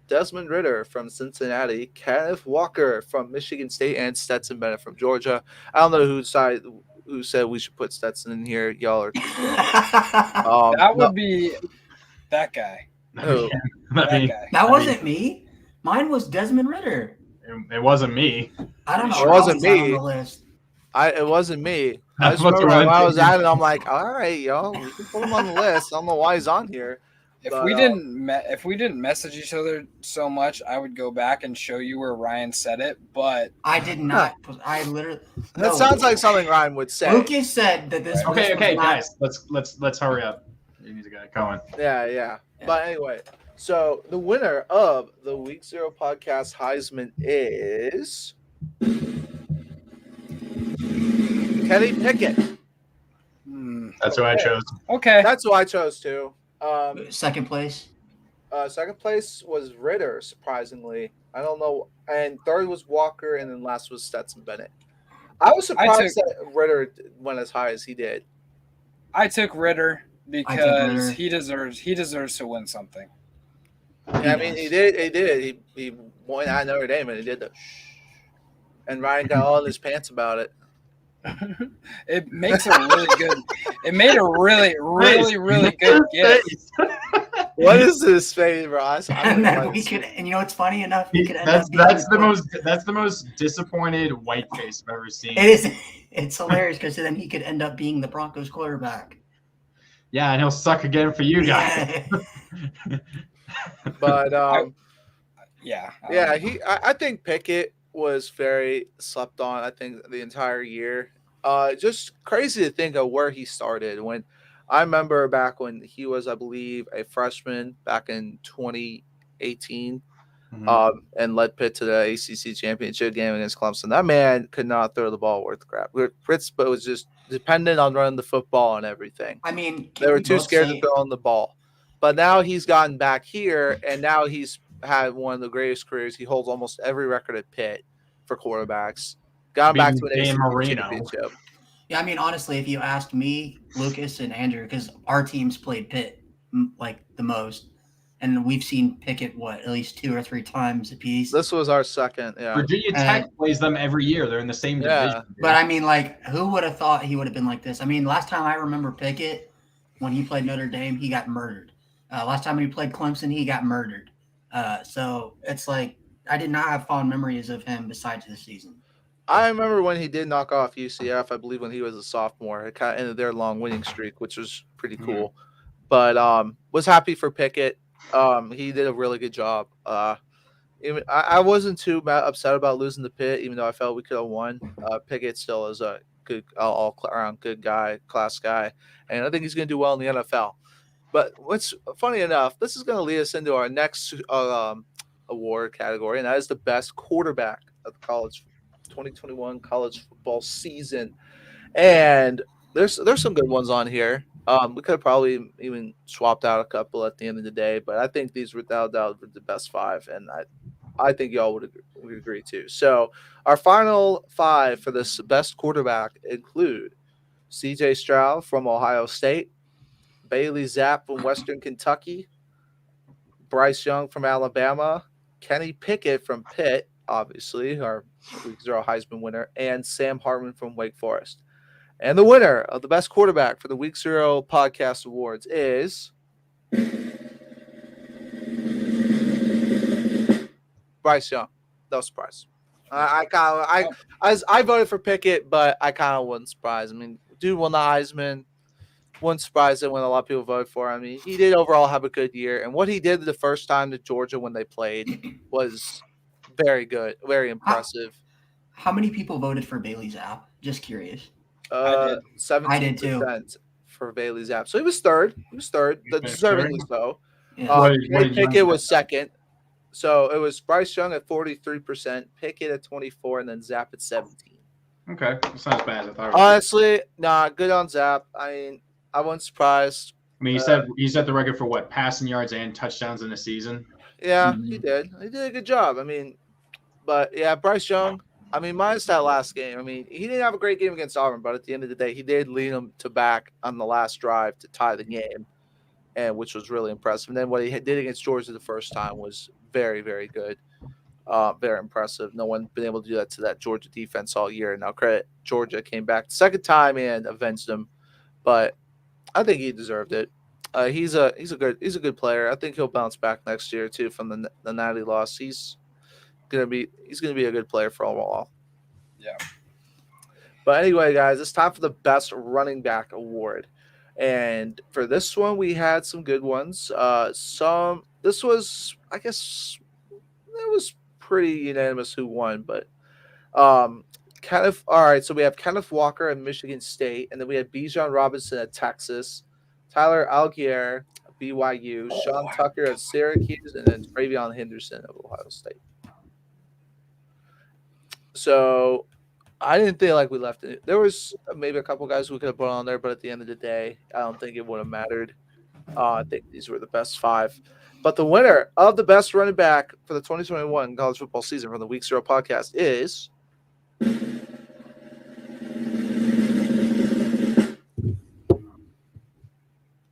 Desmond Ridder from Cincinnati, Kenneth Walker from Michigan State, and Stetson Bennett from Georgia. I don't know who said we should put Stetson in here. Y'all are. That would be that guy. Who? That wasn't me. Mine was Desmond Ridder. It wasn't me. I don't know. It wasn't me. On the list. It wasn't me. I just remember when I was at it, I'm like, all right, y'all, we can put him on the list. I don't know why he's on here. If we didn't message each other so much, I would go back and show you where Ryan said it. But I did not. I literally. That sounds like something Ryan would say. Lucas said that this. Okay, guys, let's hurry up. You need to get going. Yeah. But anyway. So the winner of the Week 0 podcast Heisman is Kenny Pickett. That's who I chose. Okay. That's who I chose too. Second place? Second place was Ridder, surprisingly. I don't know. And third was Walker, and then last was Stetson Bennett. I was surprised that Ridder went as high as he did. I took Ridder because he deserves to win something. Yeah, I mean, he did. He won at Notre Dame, and he did and Ryan got all in his pants about it. It makes a really good. It made a really good guess. What is this face, Ross? And you know what's funny enough? That's the most disappointed white face I've ever seen. It is. It's hilarious because then he could end up being the Broncos quarterback. Yeah, and he'll suck again for you guys. But I think Pickett was very slept on. I think the entire year. Just crazy to think of where he started. When I remember back when he was, I believe, a freshman back in 2018, and led Pitt to the ACC championship game against Clemson. That man could not throw the ball worth crap. Fritz was just dependent on running the football and everything. I mean, they were too scared to throw on the ball. But now he's gotten back here, and now he's had one of the greatest careers. He holds almost every record at Pitt for quarterbacs. Got him back to an ACC championship. Yeah, I mean, honestly, if you asked me, Lucas, and Andrew, because our teams played Pitt the most, and we've seen Pickett at least 2 or 3 times apiece. This was our second. Yeah, Virginia Tech plays them every year. They're in the same division. But I mean, like, who would have thought he would have been like this? I mean, last time I remember Pickett, when he played Notre Dame, he got murdered. Last time he played Clemson, he got murdered. So it's like I did not have fond memories of him besides this season. I remember when he did knock off UCF. I believe when he was a sophomore, it kind of ended their long winning streak, which was pretty cool. But was happy for Pickett. He did a really good job. I wasn't too upset about losing to Pitt, even though I felt we could have won. Pickett still is a good, all-around good guy, class guy, and I think he's going to do well in the NFL. But what's funny enough, this is going to lead us into our next award category, and that is the best quarterback of the 2021 college football season. And there's some good ones on here. We could have probably even swapped out a couple at the end of the day, but I think these without doubt were the best 5, and I think y'all would agree too. So our final 5 for this best quarterback include C.J. Stroud from Ohio State, Bailey Zapp from Western Kentucky, Bryce Young from Alabama, Kenny Pickett from Pitt, obviously our Week 0 Heisman winner, and Sam Hartman from Wake Forest. And the winner of the best quarterback for the Week 0 podcast awards is Bryce Young. No surprise. I voted for Pickett, but I kind of wasn't surprised. I mean, dude won the Heisman. Wasn't surprised when a lot of people voted for him. I mean, he did overall have a good year, and what he did the first time to Georgia when they played was very good, very impressive. How many people voted for Bailey Zapp? Just curious. 17% for Bailey Zapp. So he was third. Deservedly so. Yeah. Pickett was second. So it was Bryce Young at 43%, Pickett at 24%, and then Zapp at 17%. Okay, that's not as bad as I thought. Honestly, good on Zapp. I mean, I wasn't surprised. I mean, he set the record for what, passing yards and touchdowns in a season. Yeah, he did. He did a good job. I mean, but yeah, Bryce Young. I mean, minus that last game. I mean, he didn't have a great game against Auburn, but at the end of the day, he did lead them to back on the last drive to tie the game, and which was really impressive. And then what he did against Georgia the first time was very, very good. Very impressive. No one been able to do that to that Georgia defense all year. Now, credit Georgia came back the second time and avenged them, but I think he deserved it. He's a good player. I think he'll bounce back next year too from the Natty loss. He's gonna be a good player for all. Yeah. But anyway, guys, it's time for the best running back award, and for this one we had some good ones. This was, I guess, it was pretty unanimous who won, but all right. So we have Kenneth Walker at Michigan State, and then we had Bijan Robinson at Texas, Tyler Algier at BYU, Sean Tucker at Syracuse, and then Travion Henderson of Ohio State. So I didn't feel like we left it. There was maybe a couple guys we could have put on there, but at the end of the day, I don't think it would have mattered. I think these were the best 5. But the winner of the best running back for the 2021 college football season from the Week 0 podcast is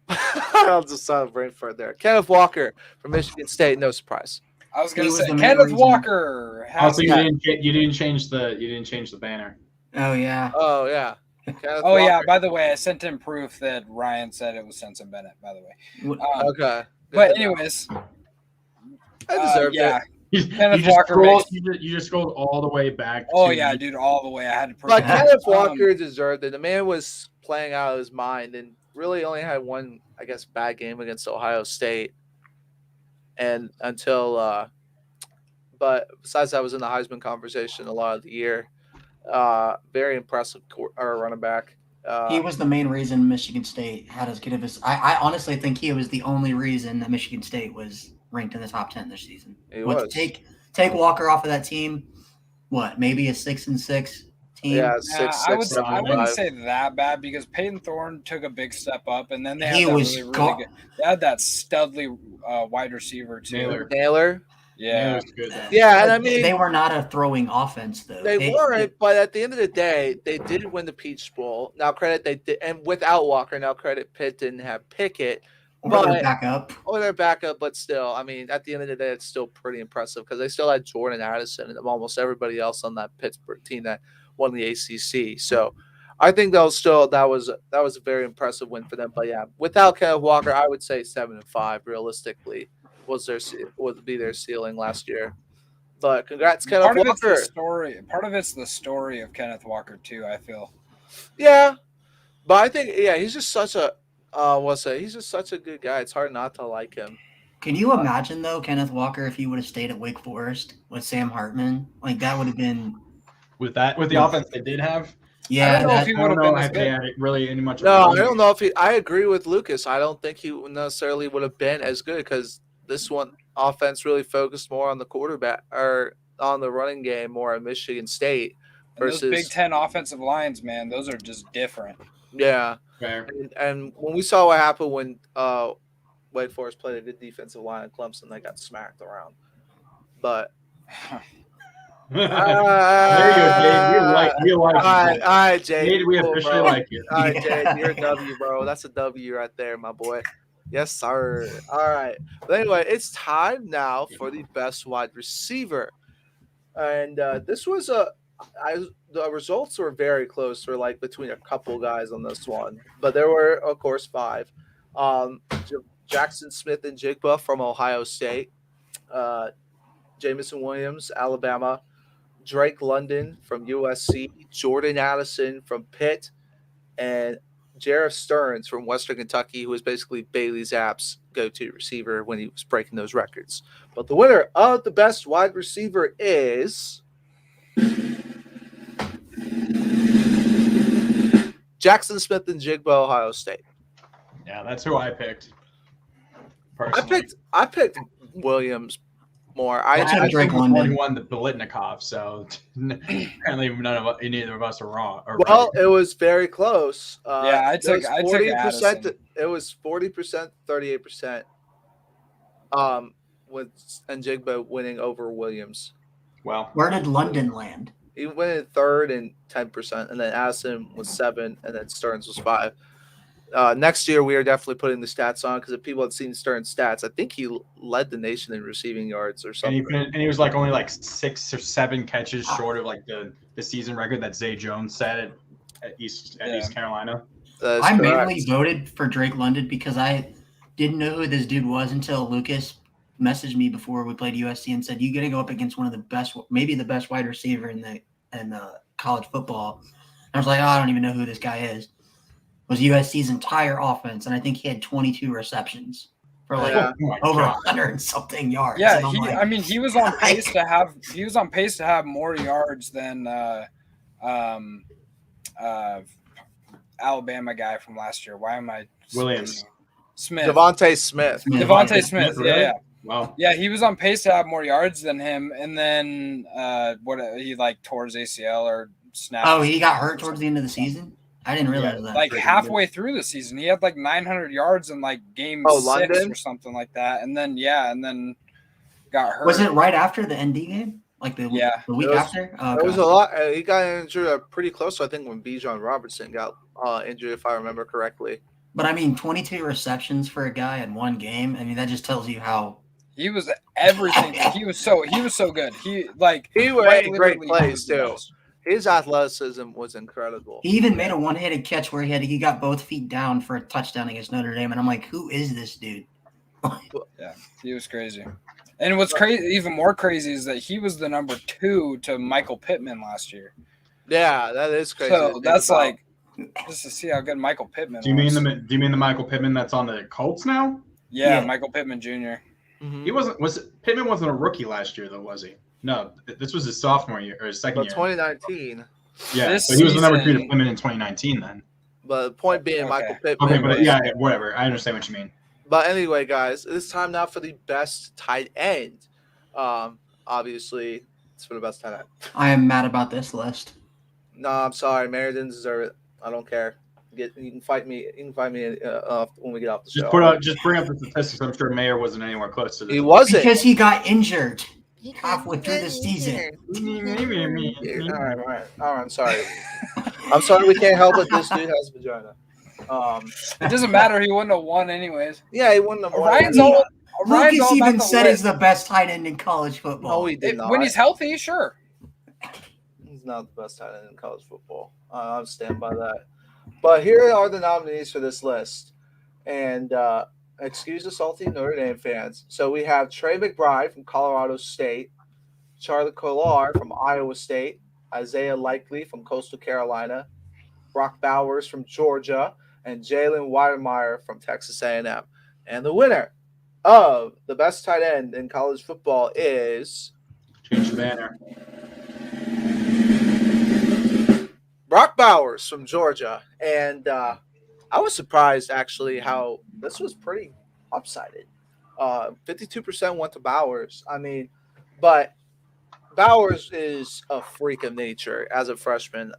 I'll just sound brain fart there. Kenneth Walker from Michigan State. No surprise. I was going to say Kenneth Walker. Also, you didn't change the banner. Oh yeah. Oh yeah. Oh yeah. By the way, I sent him proof that Ryan said it was Sensen Bennett. By the way. Okay. But anyways, I deserved it. Kenneth Walker. You just scrolled all the way back. Oh yeah, dude, all the way. I had to prove. But Kenneth Walker deserved it. The man was playing out of his mind and really only had one, I guess, bad game against Ohio State. And until, but besides that, was in the Heisman conversation a lot of the year. Very impressive running back. He was the main reason Michigan State had as good of a. I honestly think he was the only reason that Michigan State was ranked in the top 10 this season. Take Walker off of that team. What, maybe a 6-6 team? Yeah, I wouldn't say that bad because Peyton Thorne took a big step up, and then they had really good. They had that studly wide receiver too. Taylor. Yeah. Yeah, and I mean they were not a throwing offense though. They weren't, but at the end of the day, they did win the Peach Bowl. Now credit they did, and without Walker, now credit Pitt didn't have Pickett. Or their backup. Or their backup, but still, I mean, at the end of the day, it's still pretty impressive because they still had Jordan Addison and almost everybody else on that Pittsburgh team that won the ACC. So I think that was a very impressive win for them. But yeah, without Kenneth Walker, I would say 7-5 realistically would be their ceiling last year. But congrats, Kenneth Walker. Part of it's the story of Kenneth Walker too, I feel. Yeah, but I think he's just such a he's just such a good guy. It's hard not to like him. Can you imagine though, Kenneth Walker, if he would have stayed at Wake Forest with Sam Hartman? Like that would have been with the offense they did have. Yeah, I don't know if he would have been as good. Really any much. No, I don't know if he. I agree with Lucas. I don't think he necessarily would have been as good because this one offense really focused more on the quarterback or on the running game more at Michigan State versus those Big Ten offensive lines. Man, those are just different. Yeah, and when we saw what happened when Wake Forest played a good defensive line at Clemson, they got smacked around. But there you go, Jade. We like all right, Jade. Jade, we officially like you. All right, Jade, you're a W, bro. That's a W right there, my boy. Yes, sir. All right. But anyway, it's time now for the best wide receiver, and this was the results were very close. Were like between a couple guys on this one, but there were of course 5. Jackson Smith and Jigba from Ohio State, Jamison Williams, Alabama, Drake London from USC, Jordan Addison from Pitt, and Jarrett Stearns from Western Kentucky, who was basically Bailey Zapp's go-to receiver when he was breaking those records. But the winner of the best wide receiver is Jackson Smith and Jigba, Ohio State. Yeah, that's who I picked. Personally. I picked Williams more. I took Drake London. Won the Biletnikoff, so apparently neither of us are wrong. Well, it was very close. I took 40%. It was 40%, 38%. With Njigba winning over Williams. Well, where did London land? He went in third and 10%, and then Addison was 7%, and then Stearns was 5%. Next year, we are definitely putting the stats on because if people had seen Stearns' stats, I think he led the nation in receiving yards or something. And he was like only like 6 or 7 catches short of like the season record that Zay Jones set at East Carolina. I mainly voted for Drake London because I didn't know who this dude was until Lucas messaged me before we played USC and said, "You got to go up against one of the best, maybe the best wide receiver in college football." And I was like, "Oh, I don't even know who this guy is." Was USC's entire offense, and I think he had 22 receptions for like over 100 and something yards. Yeah, he was on pace to have more yards than Alabama guy from last year. Why am I Williams? Smith. Devontae Smith. Yeah, yeah. Wow. Yeah, he was on pace to have more yards than him, and then he like tore his ACL or snapped. Oh, he got hurt towards the end of the season. I didn't realize that. Like halfway through the season, he had like 900 yards in like game 6 London? or something like that, and then got hurt. Was it right after the ND game? Like the week after? Oh, it was a lot. He got injured pretty close. I think when Bijan Robertson got injured, if I remember correctly. But I mean, 22 receptions for a guy in one game. I mean, that just tells you how he was everything. he was so good. He made great plays too. His athleticism was incredible. He even made a one-handed catch where he got both feet down for a touchdown against Notre Dame, and I'm like, who is this dude? Yeah, he was crazy. And what's crazy, even more crazy, is that he was the number 2 to Michael Pittman last year. Yeah, that is crazy. So that's like just to see how good Michael Pittman. Do you mean the Michael Pittman that's on the Colts now? Yeah. Michael Pittman Jr. Mm-hmm. He Pittman wasn't a rookie last year though, was he? No, this was his sophomore year or his second year. 2019. Yeah, so he was the number 3 to Pittman in 2019 then. But the point being, Michael Pittman. Okay, but whatever. I understand what you mean. But anyway, guys, it's time now for the best tight end. Obviously, it's for the best tight end. I am mad about this list. No, I'm sorry. Mary didn't deserve it. I don't care. You can fight me. You can fight me when we get off the show. Just bring up the statistics. I'm sure Mayer wasn't anywhere close to this. He wasn't because he got injured halfway through the season. All right. I'm sorry. I'm sorry. We can't help it. This dude has a vagina. It doesn't matter. He wouldn't have won anyways. Yeah, he wouldn't have won. Ryan's Lucas all even about the said lip. he's the best tight end in college football. No, he did not. When he's healthy, sure. He's not the best tight end in college football. I stand by that. But here are the nominees for this list. And excuse the salty Notre Dame fans. So we have Trey McBride from Colorado State, Charlie Kolar from Iowa State, Isaiah Likely from Coastal Carolina, Brock Bowers from Georgia, and Jalen Weidemeyer from Texas A&M. And the winner of the best tight end in college football is Change the banner. Brock Bowers from Georgia. And I was surprised, actually, how this was pretty upsided. 52% went to Bowers. I mean, but Bowers is a freak of nature as a freshman.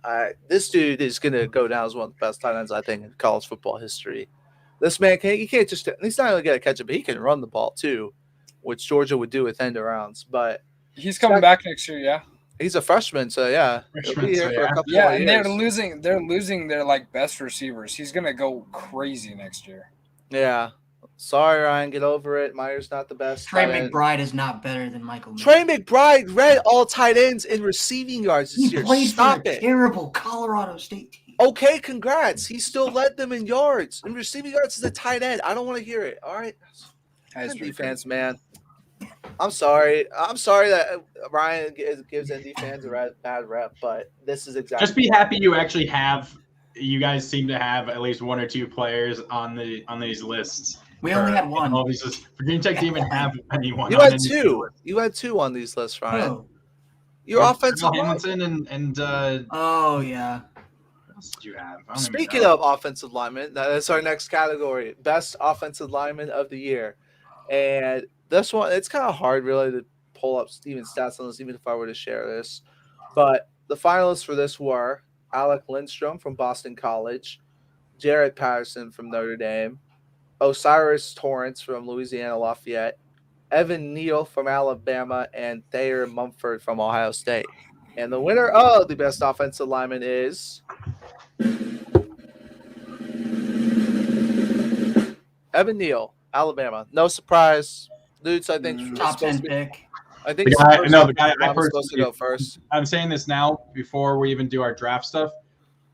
This dude is going to go down as one of the best tight ends, I think, in college football history. This man, he's not only going to catch it, but he can run the ball too, which Georgia would do with end arounds. But he's coming back next year, yeah. He's a freshman, so yeah. He'll be here for a couple more and years. they're losing their like best receivers. He's going to go crazy next year. Yeah. Sorry, Ryan, get over it. Meyer's not the best. Trey McBride is not better than Michael Mayer. Trey McBride read all tight ends in receiving yards this year. He played Stop for a terrible Colorado State team. Okay, congrats. He still led them in yards. In receiving yards as a tight end. I don't want to hear it. All right. ND fans, man. I'm sorry. I'm sorry that Ryan gives ND fans a bad rep, but this is exactly. Just be happy you actually have. You guys seem to have at least one or two players on these lists. We only had one. All these lists. Virginia Tech didn't even have anyone. You had two. You had two on these lists, Ryan. Oh. Your offensive Hamilton and oh yeah. What else did you have? Speaking of offensive linemen, that's our next category: best offensive lineman of the year. And this one, it's kind of hard, really, to pull up Steven's stats on this, even if I were to share this. But the finalists for this were Alec Lindstrom from Boston College, Jared Patterson from Notre Dame, Osiris Torrance from Louisiana Lafayette, Evan Neal from Alabama, and Thayer Mumford from Ohio State. And the winner of the best offensive lineman is Evan Neal, Alabama. No surprise. Dudes, I think top 10 pick. I think the guy I supposed to go first. I'm saying this now before we even do our draft stuff.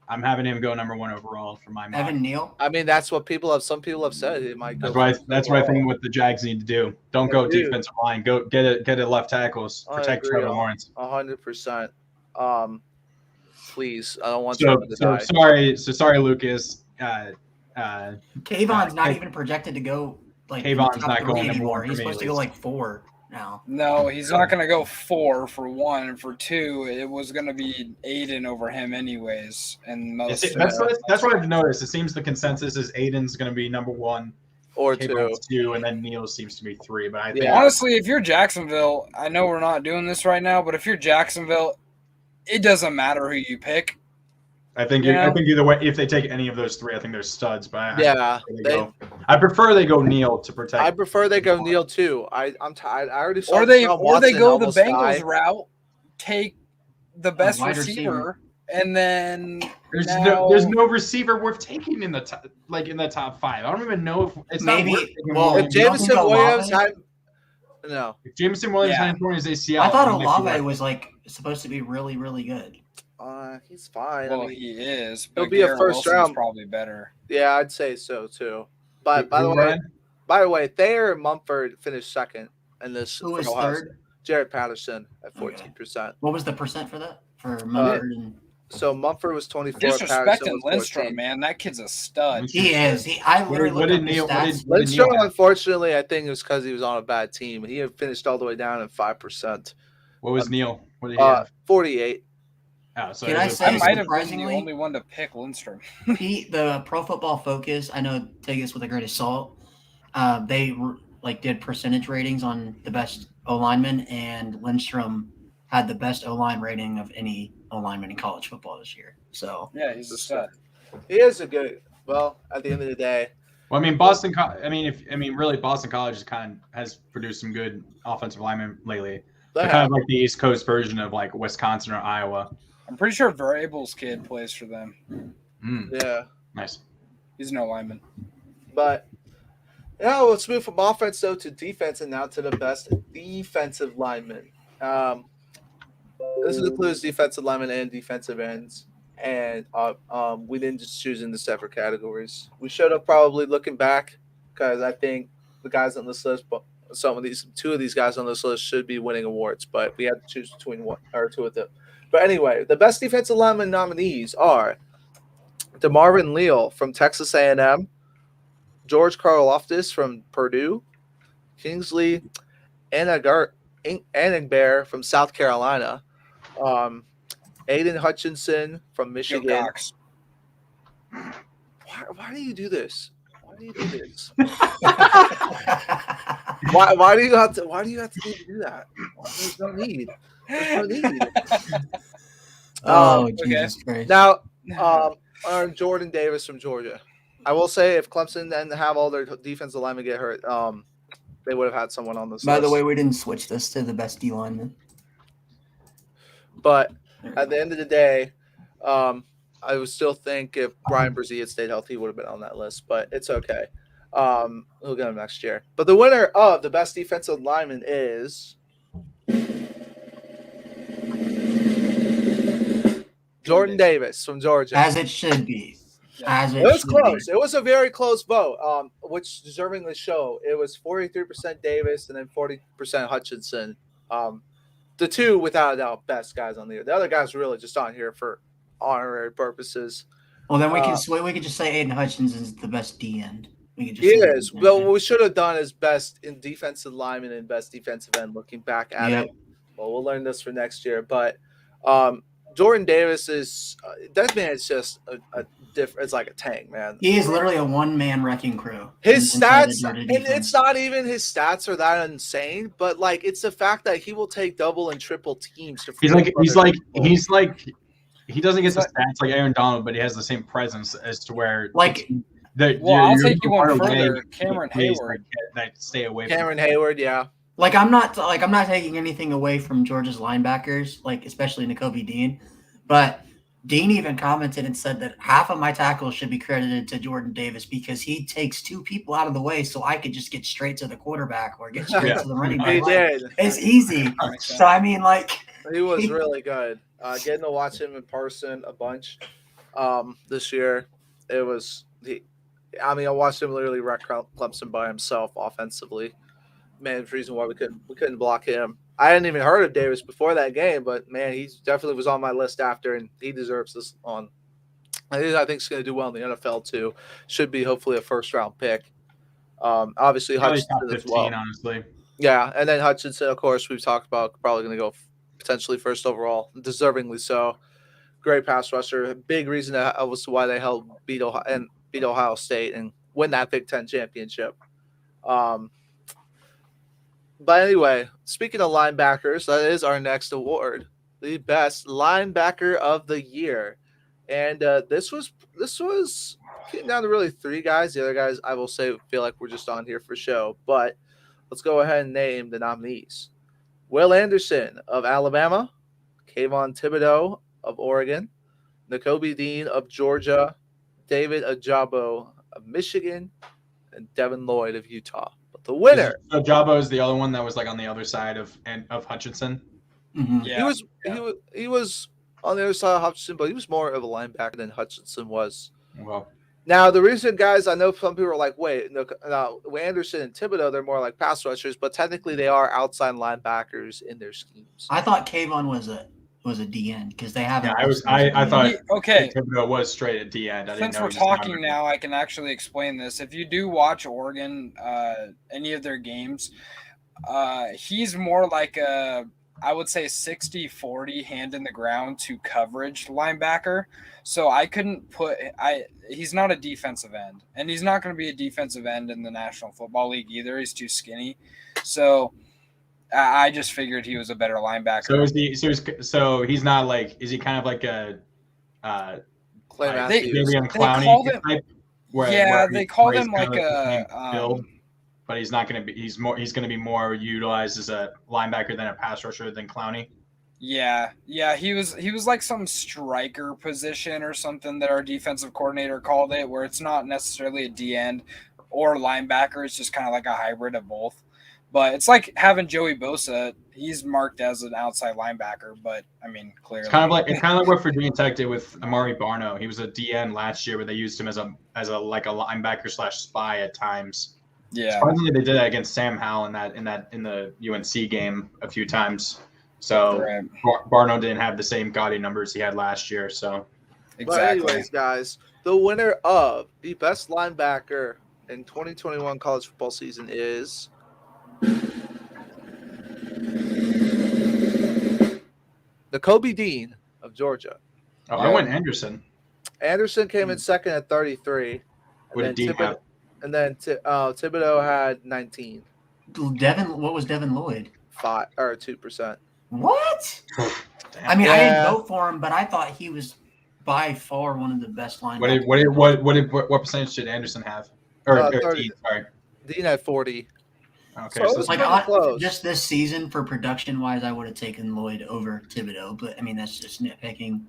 I'm having him go number 1 overall for my mock. Evan Neal. I mean, that's what some people have said. It might go. That's what I think what the Jags need to do. Don't go defensive line. Go get it left tackles. Protect Trevor Lawrence. 100%. Please, I don't want to die. Sorry, Lucas. Kayvon's not even projected to go like Kayvon's not going anymore. He's supposed to go like 4 now. No, he's not going to go 4 for 1, and for 2, it was going to be Aiden over him anyways. And that's what I've noticed. It seems the consensus is Aiden's going to be number 1 or Kayvon's 2, and then Neal seems to be 3. But I think honestly, if you're Jacksonville, I know we're not doing this right now, but if you're Jacksonville, it doesn't matter who you pick. I think either way, if they take any of those 3, I think they're studs. But I prefer they go Neal to protect. I prefer they go Neal too. I'm tired. I already saw. Or they go the Bengals route, take the best receiver, and then there's no receiver worth taking in the top 5. I don't even know if it's maybe. If Jameson Williams had if Jameson Williams had torn his ACL, I thought Olave was supposed to be really, really good. He's fine. Well, he is. He'll be a first round. Probably better. Yeah, I'd say so too. But by the way, Thayer and Mumford finished second in this. Who was third? Jared Patterson at 14%. What was the percent for that for Mumford? So Mumford was 24. Disrespecting Lindstrom, man. That kid's a stud. He is. I literally looked at his stats. Lindstrom, unfortunately, I think it was because he was on a bad team. He had finished all the way down at 5%. What was Neal? What did he have? 48. Oh, so I might have been the only one to pick Lindstrom. The Pro Football Focus, I know, take this with a grain of salt. They did percentage ratings on the best O-lineman, and Lindstrom had the best O-line rating of any O-lineman in college football this year. So yeah, he's a stud. He is a good. Well, at the end of the day. Well, I mean, Boston College has produced some good offensive linemen lately. They're kind of like the East Coast version of like Wisconsin or Iowa. I'm pretty sure Vrabel's kid plays for them. Yeah. Nice. He's no lineman. But now let's move from offense though to defense, and now to the best defensive lineman. This includes defensive linemen and defensive ends, and we didn't just choose into separate categories. We should have probably looking back, because I think the guys on this list, but two of these guys on this list should be winning awards, but we had to choose between one or two of them. But anyway, the best defensive lineman nominees are DeMarvin Leal from Texas A&M, George Karlaftis from Purdue, Kingsley Anigbear from South Carolina, Aiden Hutchinson from Michigan. Why do you do this? Why do you do this? why do you have to do that? There's no need. Jesus Christ. Now, Jordan Davis from Georgia. I will say, if Clemson didn't have all their defensive linemen get hurt, they would have had someone on this list. By the way, we didn't switch this to the best D lineman. But at the end of the day, I would still think if Brian Brzee had stayed healthy, he would have been on that list. But it's okay. We'll get him next year. But the winner of the best defensive lineman is Jordan Davis from Georgia. As it should be. It was close. It was a very close vote, which deservingly show. It was 43% Davis and then 40% Hutchinson. The two, without a doubt, best guys on the year. The other guys were really just on here for honorary purposes. Well, then we can just say Aiden Hutchinson is the best D end. We can just he is. Well, what we should have done is best in defensive lineman and best defensive end. Looking back at it, well, we'll learn this for next year. But Jordan Davis is that man is just a different. It's like a tank, man. He is literally a one-man wrecking crew. His stats, and it's not even his stats are that insane, but like it's the fact that he will take double and triple teams. To he's like he doesn't get the stats like Aaron Donald, but he has the same presence as to where like. I'll take you one further. Cameron Hayward. That stay away. Cameron Hayward, yeah. Like I'm not taking anything away from Georgia's linebackers, like especially Nakobe Dean, but Dean even commented and said that half of my tackles should be credited to Jordan Davis because he takes two people out of the way, so I could just get straight to the quarterback or get straight to the running back. He did. It's easy. So I mean, like he was really good. Getting to watch him in person a bunch this year, it was I watched him literally wreck Clemson by himself offensively. Man, the reason why we couldn't block him. I hadn't even heard of Davis before that game, but man, he definitely was on my list after, and he deserves this on. I think he's going to do well in the NFL too. Should be hopefully a first-round pick. Obviously Hutchinson as well. Honestly. Yeah, and then Hutchinson, of course, we've talked about probably going to go potentially first overall, deservingly so. Great pass rusher. Big reason that was why they beat Ohio State and win that Big Ten championship. But anyway, speaking of linebackers, that is our next award, the best linebacker of the year. And this was getting down to really three guys. The other guys, I will say, feel like we're just on here for show. But let's go ahead and name the nominees. Will Anderson of Alabama, Kayvon Thibodeau of Oregon, Nakobe Dean of Georgia, David Ajabo of Michigan, and Devin Lloyd of Utah. But the winner. So Ajabo is the other one that was like on the other side of Hutchinson. Mm-hmm. Yeah, he was on the other side of Hutchinson, but he was more of a linebacker than Hutchinson was. Well, now the reason, guys, I know some people are like, wait, no, Anderson and Thibodeau, they're more like pass rushers, but technically they are outside linebackers in their schemes. I thought Kayvon was a D end because they have. Yeah, I thought Thibodeau was straight at D end. Since we're talking now, I can actually explain this. If you do watch Oregon, any of their games, he's more like I would say 60-40 hand in the ground to coverage linebacker. So I couldn't he's not a defensive end, and he's not going to be a defensive end in the National Football League either. He's too skinny. So I just figured he was a better linebacker. So he's not like, is he kind of like a Clay Matthews? They call him like a build, but he's not going to be. He's going to be more utilized as a linebacker than a pass rusher than Clowney. Yeah, he was like some striker position or something that our defensive coordinator called it, where it's not necessarily a D end or linebacker. It's just kind of like a hybrid of both. But it's like having Joey Bosa. He's marked as an outside linebacker, but I mean, clearly it's kind of like what Virginia Tech did with Amari Barno. He was a DN last year, but they used him as a linebacker / spy at times. Yeah, surprisingly, they did that against Sam Howell in the UNC game a few times. So right. Barno didn't have the same gaudy numbers he had last year. So, exactly. But anyways, guys, the winner of the best linebacker in 2021 college football season is the Kobe Dean of Georgia. Oh, I went Anderson. Anderson came in second at 33. What did Dean have? And then Thibodeau had 19. What was Devin Lloyd? 2%. What? I mean, I didn't vote for him, but I thought he was by far one of the best linebackers. What percentage did Anderson have? Or 30. Dean, sorry. Dean had 40. Okay, so it's like close. Just this season for production wise, I would have taken Lloyd over Thibodeau, but I mean that's just nitpicking.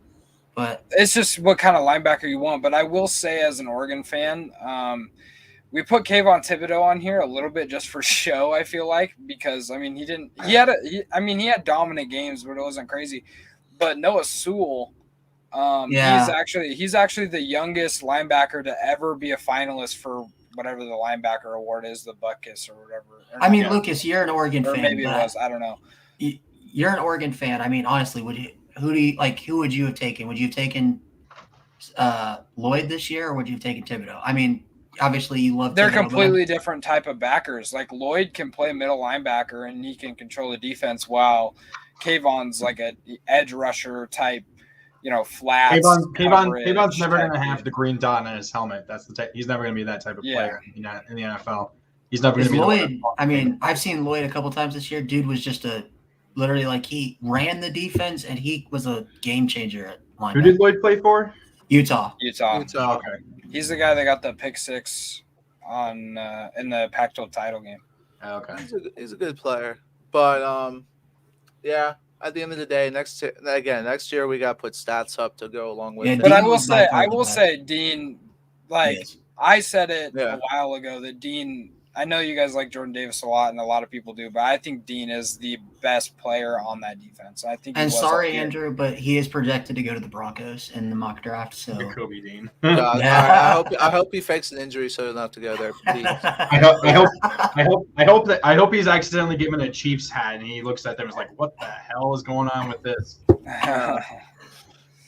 But it's just what kind of linebacker you want. But I will say, as an Oregon fan, we put Kayvon Thibodeau on here a little bit just for show. I feel like because I mean he had dominant games, but it wasn't crazy. But Noah Sewell, he's actually the youngest linebacker to ever be a finalist for whatever the linebacker award is, the Butkus or whatever. I mean, Lucas, you're an Oregon or fan. Maybe it was. I don't know. You're an Oregon fan. I mean, honestly, who would you have taken? Would you have taken Lloyd this year, or would you have taken Thibodeau? I mean, obviously you love. They're Thibodeau, completely different type of backers. Like Lloyd can play middle linebacker and he can control the defense, while Kayvon's like an edge rusher type. Flat. Kayvon's never going to have the green dot on his helmet. That's he's never going to be that type of player in the NFL. He's never going to be Lloyd. I mean, I've seen Lloyd a couple times this year. Dude was just literally like he ran the defense and he was a game changer at linebacker. Who did Lloyd play for? Utah. Okay. He's the guy that got the pick six on in the Pac-12 title game. Okay. He's a good player, but yeah. At the end of the day, next year we got to put stats up to go along with it. But I will say, Dean, I said it a while ago that Dean. I know you guys like Jordan Davis a lot, and a lot of people do, but I think Dean is the best player on that defense. I think. And sorry, Andrew, but he is projected to go to the Broncos in the mock draft. So Kobe Dean. I hope he fakes an injury so he'll not have to go there. I hope he's accidentally given a Chiefs hat and he looks at them and is like, "What the hell is going on with this?"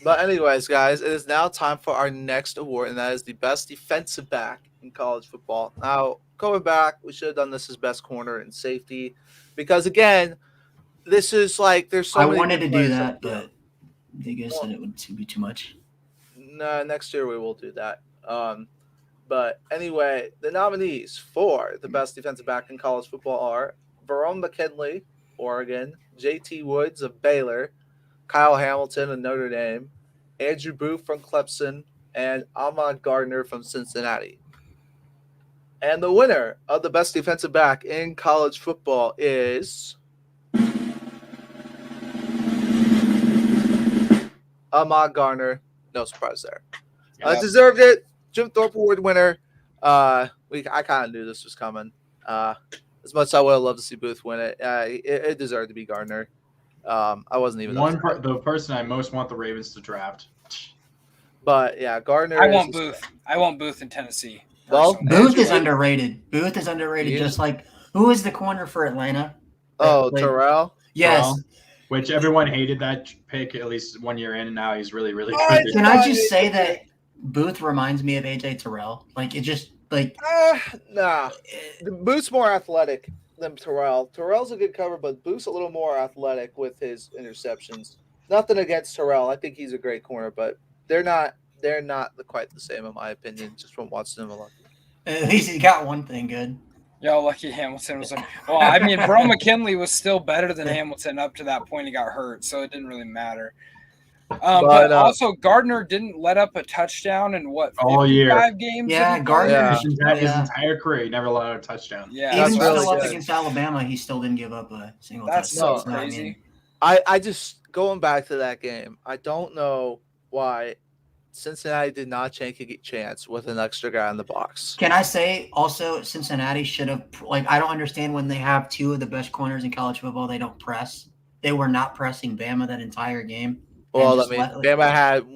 But anyways, guys, it is now time for our next award, and that is the best defensive back in college football. Now, going back, we should have done this as best corner and safety, because again, this is like there's so. I wanted to do that, but they guys said it would be too much. No, next year we will do that. But anyway, the nominees for the best defensive back in college football are Verone McKinley, Oregon; J.T. Woods of Baylor; Kyle Hamilton of Notre Dame; Andrew Booth from Clemson; and Ahmad Gardner from Cincinnati. And the winner of the best defensive back in college football is Ahmad Gardner. No surprise there. Deserved it. Jim Thorpe Award winner. I kind of knew this was coming. As much as I would have loved to see Booth win it, it deserved to be Gardner. I wasn't even the person I most want the Ravens to draft. But yeah, Gardner. I want Booth. I want Booth in Tennessee. Well, Booth is underrated. Booth is underrated. Just like who is the corner for Atlanta? Terrell. Yes. Terrell, which everyone hated that pick at least 1 year in, and now he's really, really good. Can I just say that Booth reminds me of AJ Terrell? Like it just like nah. Booth's more athletic than Terrell. Terrell's a good cover, but Booth's a little more athletic with his interceptions. Nothing against Terrell. I think he's a great corner, but they're not quite the same in my opinion, just from watching them a lot. At least he got one thing good. Yo, lucky Hamilton was like, well, I mean, Verone McKinley was still better than Hamilton up to that point. He got hurt, so it didn't really matter. But also, Gardner didn't let up a touchdown in all year 55 games. Yeah, Gardner his entire career he never allowed a touchdown. Yeah, even still up against Alabama, he still didn't give up a single touchdown. That's so crazy. I just going back to that game, I don't know why Cincinnati did not take a chance with an extra guy in the box. Can I say also Cincinnati should have I don't understand when they have two of the best corners in college football, they don't press. They were not pressing Bama that entire game. Well, I mean, Bama had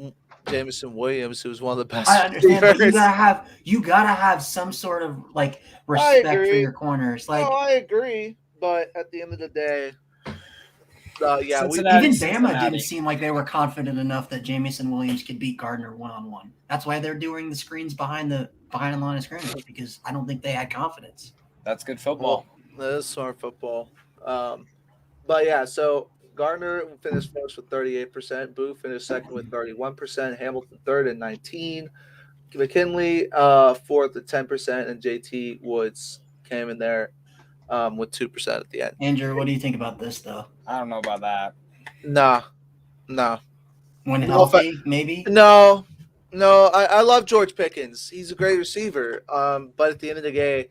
Jameson Williams, who was one of the best. I understand, but you gotta have some sort of respect for your corners. I agree, but at the end of the day, even Bama didn't seem like they were confident enough that Jameson Williams could beat Gardner one-on-one. That's why they're doing the screens behind the line of scrimmage, because I don't think they had confidence. That's good football. Well, that is smart football. But yeah, so Gardner finished first with 38%. Boo finished second with 31%. Hamilton third at 19%. McKinley fourth at 10%, and JT Woods came in there with 2% at the end. Andrew, what do you think about this, though? I don't know about that. No. When healthy, maybe? No. I love George Pickens. He's a great receiver. But at the end of the day,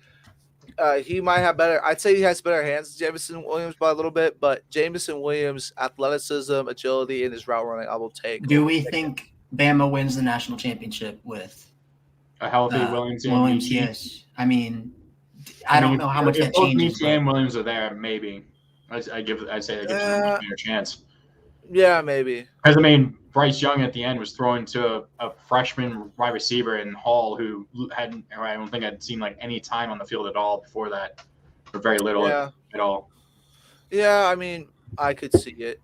he might have better. I'd say he has better hands than Jameson Williams by a little bit. But Jameson Williams' athleticism, agility, and his route running, I will take. Do we think Bama wins the national championship with a healthy Williams? Williams, yes. I mean, I don't know how much that changes. If both and Williams are there, maybe. I'd say that gives them a better chance. Yeah, maybe. Because, I mean, Bryce Young at the end was thrown to a freshman wide receiver in Hall who I don't think I'd seen any time on the field at all before that, or very little at all. Yeah, I mean, I could see it.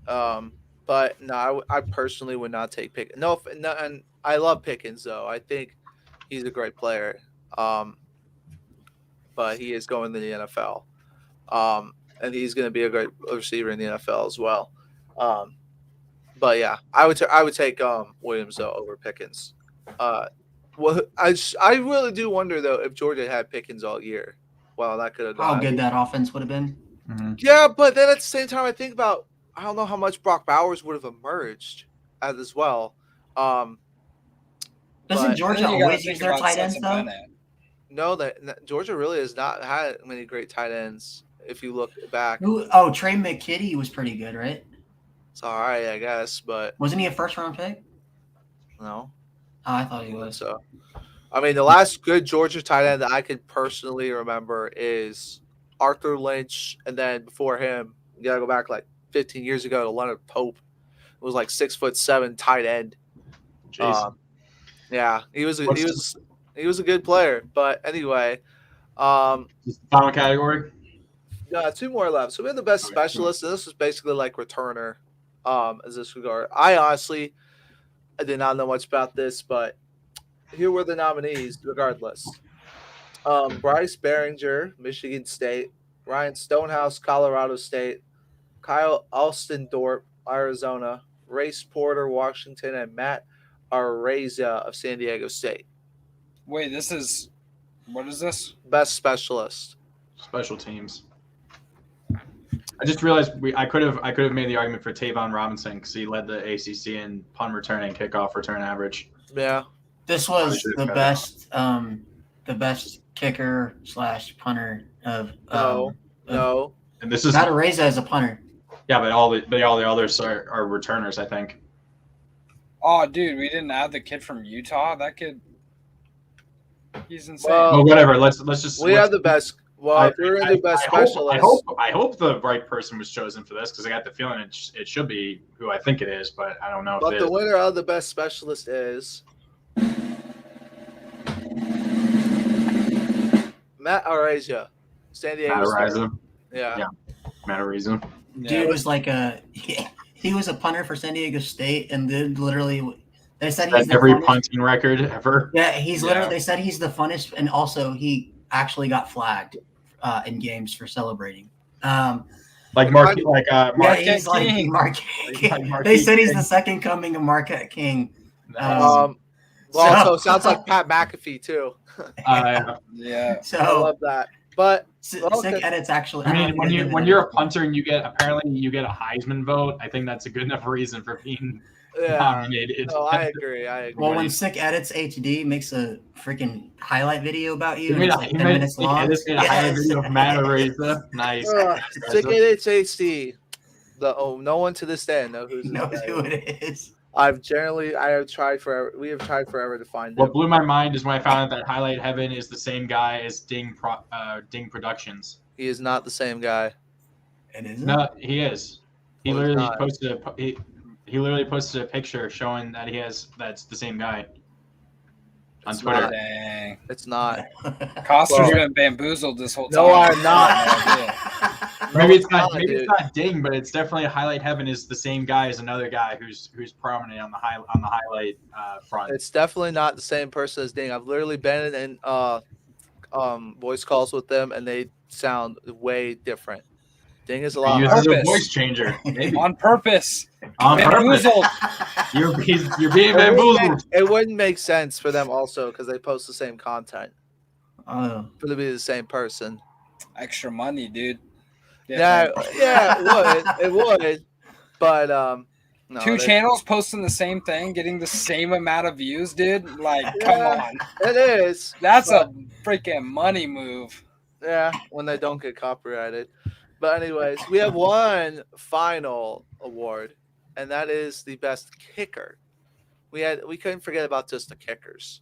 But no, I personally would not take Pickens. No, and I love Pickens, though. I think he's a great player. But he is going to the NFL. And he's going to be a great receiver in the NFL as well. But yeah, I would take Williams though over Pickens. Well, I really do wonder though if Georgia had Pickens all year. Well, that could have gone. How good that offense would have been. Mm-hmm. Yeah, but then at the same time, I think about I don't know how much Brock Bowers would have emerged as well. Doesn't Georgia always use their tight ends though? No, that Georgia really has not had many great tight ends. If you look back, Trey McKitty was pretty good, right? It's all right, I guess, but wasn't he a first-round pick? No, I thought he was. So, I mean, the last good Georgia tight end that I can personally remember is Arthur Lynch, and then before him, you gotta go back 15 years ago to Leonard Pope. It was 6'7" tight end. Yeah, he was a good player, but anyway. Final category. Two more left. So we have the best specialist, and this is basically returner. As this regard, I did not know much about this, but here were the nominees. Regardless, Bryce Behringer, Michigan State; Ryan Stonehouse, Colorado State; Kyle Alstendorp, Arizona; Race Porter, Washington; and Matt Araiza of San Diego State. Wait, what is this? Best specialist. Special teams. I just realized I could have made the argument for Tavon Robinson because he led the ACC in punt return and kickoff return average. Yeah, this was the best kicker / punter of. No. And this is Matt Araiza as a punter. Yeah, but all the others are returners, I think. Oh, dude, we didn't add the kid from Utah. That kid, he's insane. Well, whatever. Let's just. We have the best. Well, if we're going to do best specialist. I hope the right person was chosen for this because I got the feeling it should be who I think it is, but I don't know. But the winner of the best specialist is Matt Araiza, San Diego. Matt Araiza. Yeah. Matt Araiza. Dude was he was a punter for San Diego State, and then literally they said he's every punting record ever. Yeah, literally. They said he's the funnest, and also he actually got flagged in games for celebrating. Marquette King. They said he's the second coming of Marquette King. Also sounds like Pat McAfee too. Yeah. So I love that. But sick edits actually. I mean, when you're a punter and you get a Heisman vote, I think that's a good enough reason for being nominated. No, I agree. Well, when Sick Edits HD makes a freaking highlight video about you, he made a highlight video of Matt Araiza. Nice. Sick Edits HD. No one to this day knows who it is. I have tried forever. We have tried forever to find What him. blew my mind is when I found out that Highlight Heaven is the same guy as Ding Productions. He is not the same guy. It isn't? No, he is. He Well, he's literally not. posted a picture showing that that's the same guy on It's Twitter. not. Dang. It's not. Coster's been bamboozled this whole time. No, I'm not. Maybe it's not. not, Maybe dude. it's not Ding, but it's definitely Highlight Heaven is the same guy as another guy who's prominent on the highlight front. It's definitely not the same person as Ding. I've literally been in voice calls with them, and they sound way different. Ding is a lot. He On uses a purpose. voice changer. Maybe. On purpose. On purpose. Bamboozled. You're being bamboozled. It wouldn't make sense for them also because they post the same content Oh. for them to be the same person. Extra money, dude. Yeah, it would, but no, Two channels posting the same thing, getting the same amount of views, dude. Like, come on. It is. That's a freaking money move. Yeah, when they don't get copyrighted. But anyways, we have one final award, and that is the best kicker. We couldn't forget about just the kickers.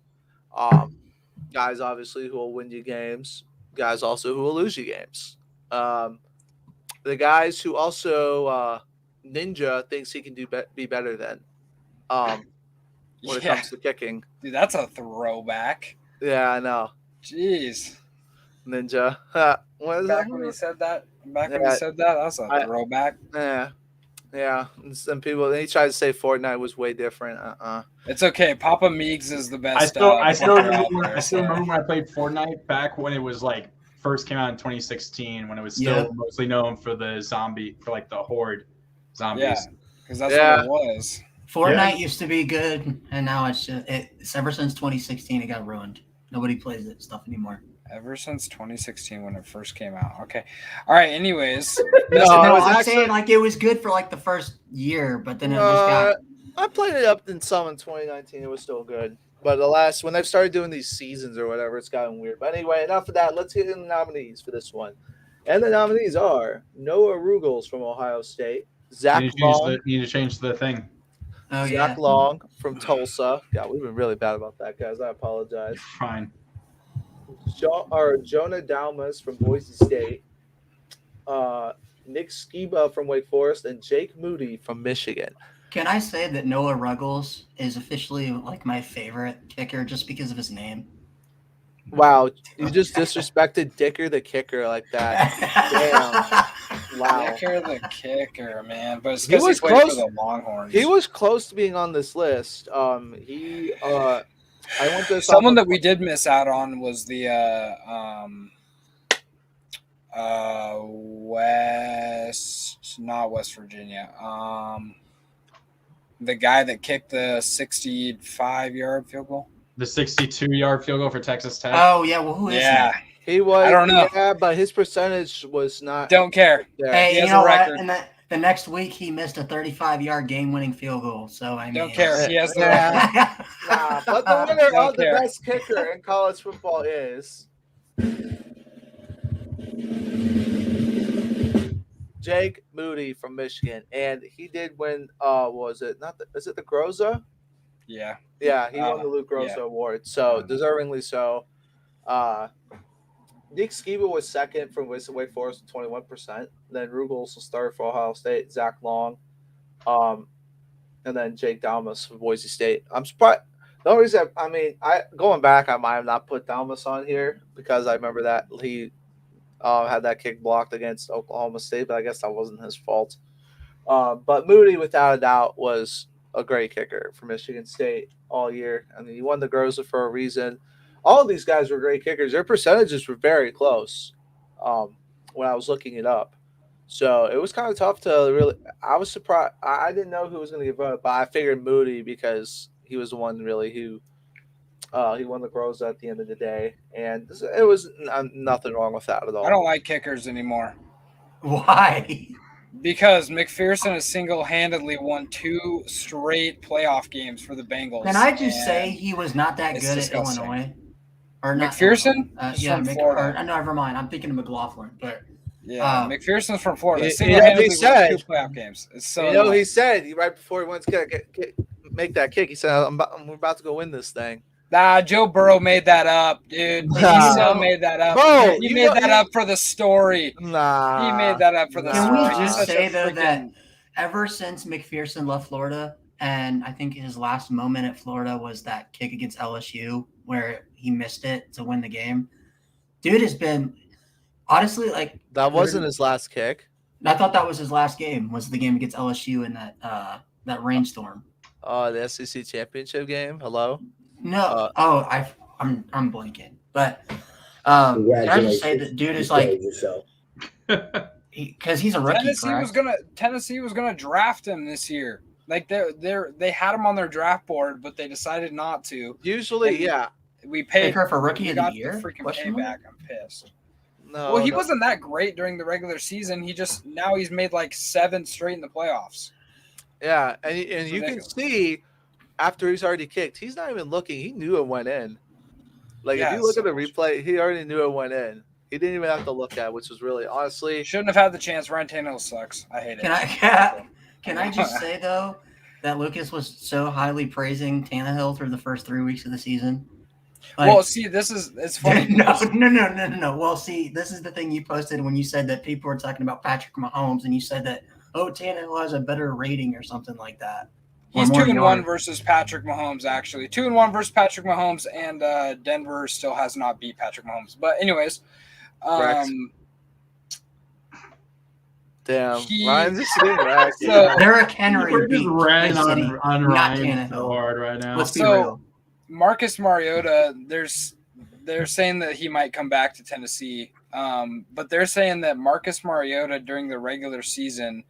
Guys obviously who will win you games, guys also who will lose you games. The guys who also Ninja thinks he can be better than when it comes to kicking. Dude, that's a throwback. Yeah, I know. Jeez. Ninja. What is Back that? when he said that, that's a throwback. Yeah. And some people, he tried to say Fortnite was way different. It's okay. Papa Meeks is the best. I still player out remember there, when I played Fortnite back when it was like first came out in 2016 when it was still mostly known for the zombie, for like the horde zombies. Yeah, because that's what it was. Fortnite used to be good, and now it's ever since 2016 it got ruined. Nobody plays that stuff anymore. Ever since 2016 when it first came out. Okay. All right. Anyways. I'm saying like it was good for like the first year, but then it just got. I played it up in some in 2019. It was still good. But when they've started doing these seasons or whatever, it's gotten weird. But anyway, enough of that. Let's get in the nominees for this one. And the nominees are Noah Ruggles from Ohio State, Zach Long. You need to change the thing. Oh, Zach Long from Tulsa. God, we've been really bad about that, guys. I apologize. Fine. Jonah Dalmas from Boise State, Nick Skiba from Wake Forest, and Jake Moody from Michigan. Can I say that Noah Ruggles is officially like my favorite kicker just because of his name? Wow, you just disrespected Dicker the kicker like that. Damn. Wow. Dicker the kicker, man. But it's He because was he played close. for the Longhorns. He was close to being on this list. I went to Someone that we did miss out on was the not West Virginia. The guy that kicked the 65-yard field goal. The 62-yard field goal for Texas Tech. Oh yeah, well who is he? He was. I don't know. Yeah, but his percentage was not. Don't care. Yeah. Hey, He you has know a what? record. And the next week he missed a 35-yard game-winning field goal. So I mean, Don't care. He has the Yeah. record. Nah, but the winner Don't of the care. best kicker in college football is Jake Moody from Michigan, and he did win. Was it not? Is it the Groza? Yeah. Yeah, he won the Luke Groza Award, so deservingly so. Nick Skiba was second from Wake Forest, 21%. Then Ruggles will start for Ohio State. Zach Long, and then Jake Dalmas from Boise State. I'm surprised. The only reason, going back, I might have not put Dalmas on here because I remember that he had that kick blocked against Oklahoma State, but I guess that wasn't his fault. But Moody, without a doubt, was a great kicker for Michigan State all year. I mean, he won the Groza for a reason. All of these guys were great kickers. Their percentages were very close when I was looking it up. So it was kind of tough to really – I was surprised. I didn't know who was going to get voted, but I figured Moody because he was the one really who he won the Groza at the end of the day. And it was nothing wrong with that at all. I don't like kickers anymore. Why? Because McPherson has single-handedly won 2 straight playoff games for the Bengals. Can I just say he was not that it's good disgusting. at Illinois? Or not McPherson? yeah, from Florida. never mind. I'm thinking of McLaughlin. But Yeah, McPherson's from Florida. He Single-handedly won said 2 playoff games. It's so he said right before he went to make that kick, he said, we're about to go win this thing. Nah, Joe Burrow made that up, dude. He made that up. Bro, he made that up for the story. Nah. He made that up for the story. Can we just say, though, that ever since McPherson left Florida, and I think his last moment at Florida was that kick against LSU where he missed it to win the game, dude has been honestly like that wasn't his last kick. I thought that was his last game. Was the game against LSU in that rainstorm? Oh, the SEC championship game. Hello. No. I'm blanking. But can I just say that dude is like because he's a rookie. Tennessee was gonna draft him this year. Like they had him on their draft board, but they decided not to. Usually, we paid her for rookie of the year. Freaking payback. I'm pissed. No, well, he wasn't that great during the regular season. Now he's made like 7 straight in the playoffs. Yeah, and you can see after he's already kicked, he's not even looking. He knew it went in. Like if you look at the replay, he already knew it went in. He didn't even have to look at it, which was really honestly shouldn't have had the chance. Ryan Tannehill sucks. I hate it. Can I just say though that Lucas was so highly praising Tannehill through the first 3 weeks of the season? Like, well, see, it's funny. No. Well, see, this is the thing you posted when you said that people were talking about Patrick Mahomes, and you said that Tannehill has a better rating or something like that. He's 2-1 versus Patrick Mahomes. Actually, 2-1 versus Patrick Mahomes, and Denver still has not beat Patrick Mahomes. But anyways, damn, Ryan's just getting wrecked. So Derrick Henry just ragging on Ryan so hard right now. Let's be real. Marcus Mariota, they're saying that he might come back to Tennessee, but they're saying that Marcus Mariota during the regular season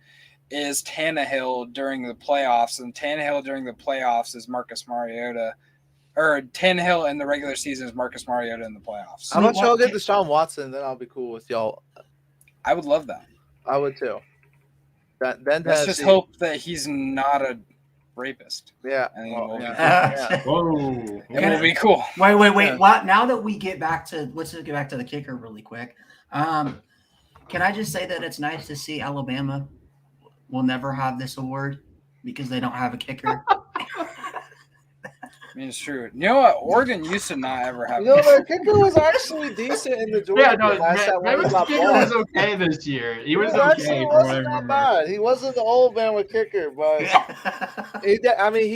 is Tannehill during the playoffs, and Tannehill during the playoffs is Marcus Mariota, or Tannehill in the regular season is Marcus Mariota in the playoffs. How about y'all get Deshaun Watson? Then I'll be cool with y'all. I would love that. I would too. Let's just hope that he's not a rapist. Yeah. Whoa. It will be cool. Wait. What? Now that we get back to, let's just get back to the kicker really quick. Can I just say that it's nice to see Alabama will never have this award because they don't have a kicker. I mean, it's true. You know what? Oregon used to not ever have. The kicker was actually decent in the Georgia game. Kicker was okay this year. He was okay. Wasn't that bad. He wasn't the old man with kicker, but he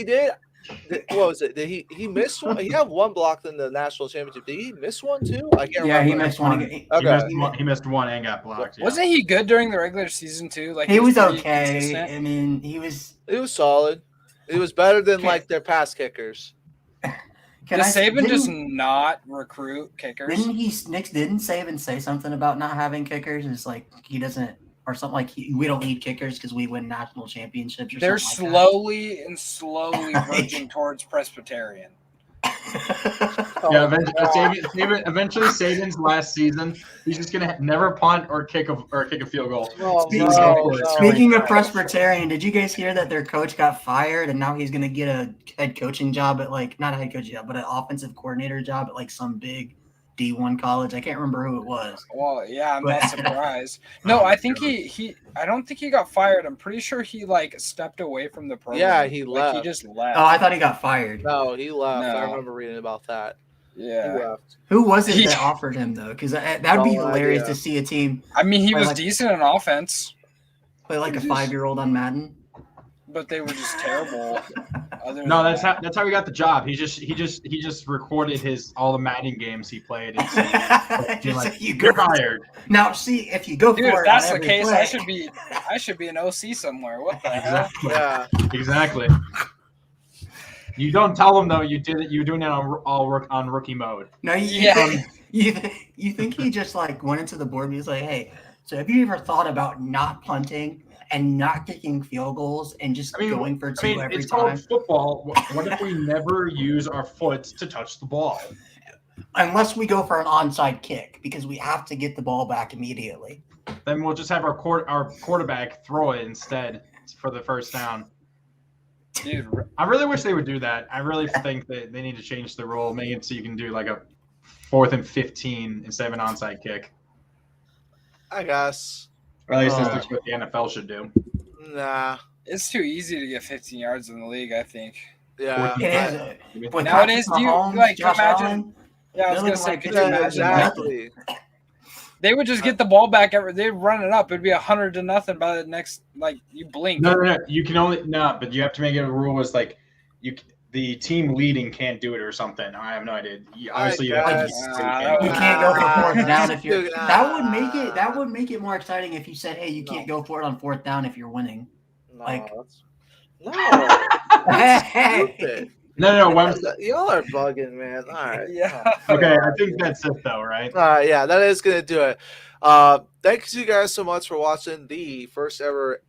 did. What was it? Did he missed one? He had one blocked in the national championship. Did he miss one too? I can't remember. Yeah, he missed one. He missed one and got blocked. Yeah. Wasn't he good during the regular season too? Like he was okay. Consistent? I mean, he was solid. It was better than like their past kickers. Does Saban just not recruit kickers? Didn't Saban say something about not having kickers? It's like he doesn't, or something like we don't need kickers because we win national championships. They're slowly verging towards Presbyterian. Yeah, eventually Saban's last season, he's just gonna never punt or kick a field goal. Speaking of Presbyterian, did you guys hear that their coach got fired and now he's gonna get a head coaching job at not a head coaching job, but an offensive coordinator job at some big D1 college? I can't remember who it was. Well, yeah, I'm not surprised. No, I think I don't think he got fired. I'm pretty sure he stepped away from the program. Yeah, he left. He just left. Oh, I thought he got fired. No, he left. No. I remember reading about that. Yeah. He left. Who was it that offered him though? Because that'd be hilarious to see a team. I mean, he was decent in offense. Play like a 5-year-old on Madden. But they were just terrible. That's how he got the job. He just recorded all the Madden games he played. You're fired. Now, see, if you go for it, if that's the case, I should be an OC somewhere. What the hell? Yeah, exactly. You don't tell them though. You did it. You're doing it on rookie mode. No, you think he just went into the board and he was like, "Hey, so have you ever thought about not punting and not kicking field goals and just going for two every it's time?" It's called football. What if we never use our foot to touch the ball? Unless we go for an onside kick because we have to get the ball back immediately. Then we'll just have our quarterback throw it instead for the first down. Dude, I really wish they would do that. I really think that they need to change the rule, make it so you can do a 4th and 15 instead of an onside kick. I guess. Or at least that's what the NFL should do. Nah. It's too easy to get 15 yards in the league, I think. Yeah. It is. With Nowadays, Patrick do you Mahomes, like Josh imagine? Allen, Yeah, I was they're gonna say, looking could like you they're imagine? Exactly. They would just get the ball back. They'd run it up. It'd be 100-0 by the next. Like you blink. No. You can only but you have to make it a rule was like the team leading can't do it or something. I have no idea. Obviously, you have to you can't go for fourth down if you're. That would make it more exciting if you said, "Hey, you can't go for it on fourth down if you're winning." No. Hey. No. Y'all are bugging, man. All right. Yeah. Okay, I think that's it though, right? Yeah, that is gonna do it. Thanks you guys so much for watching the first ever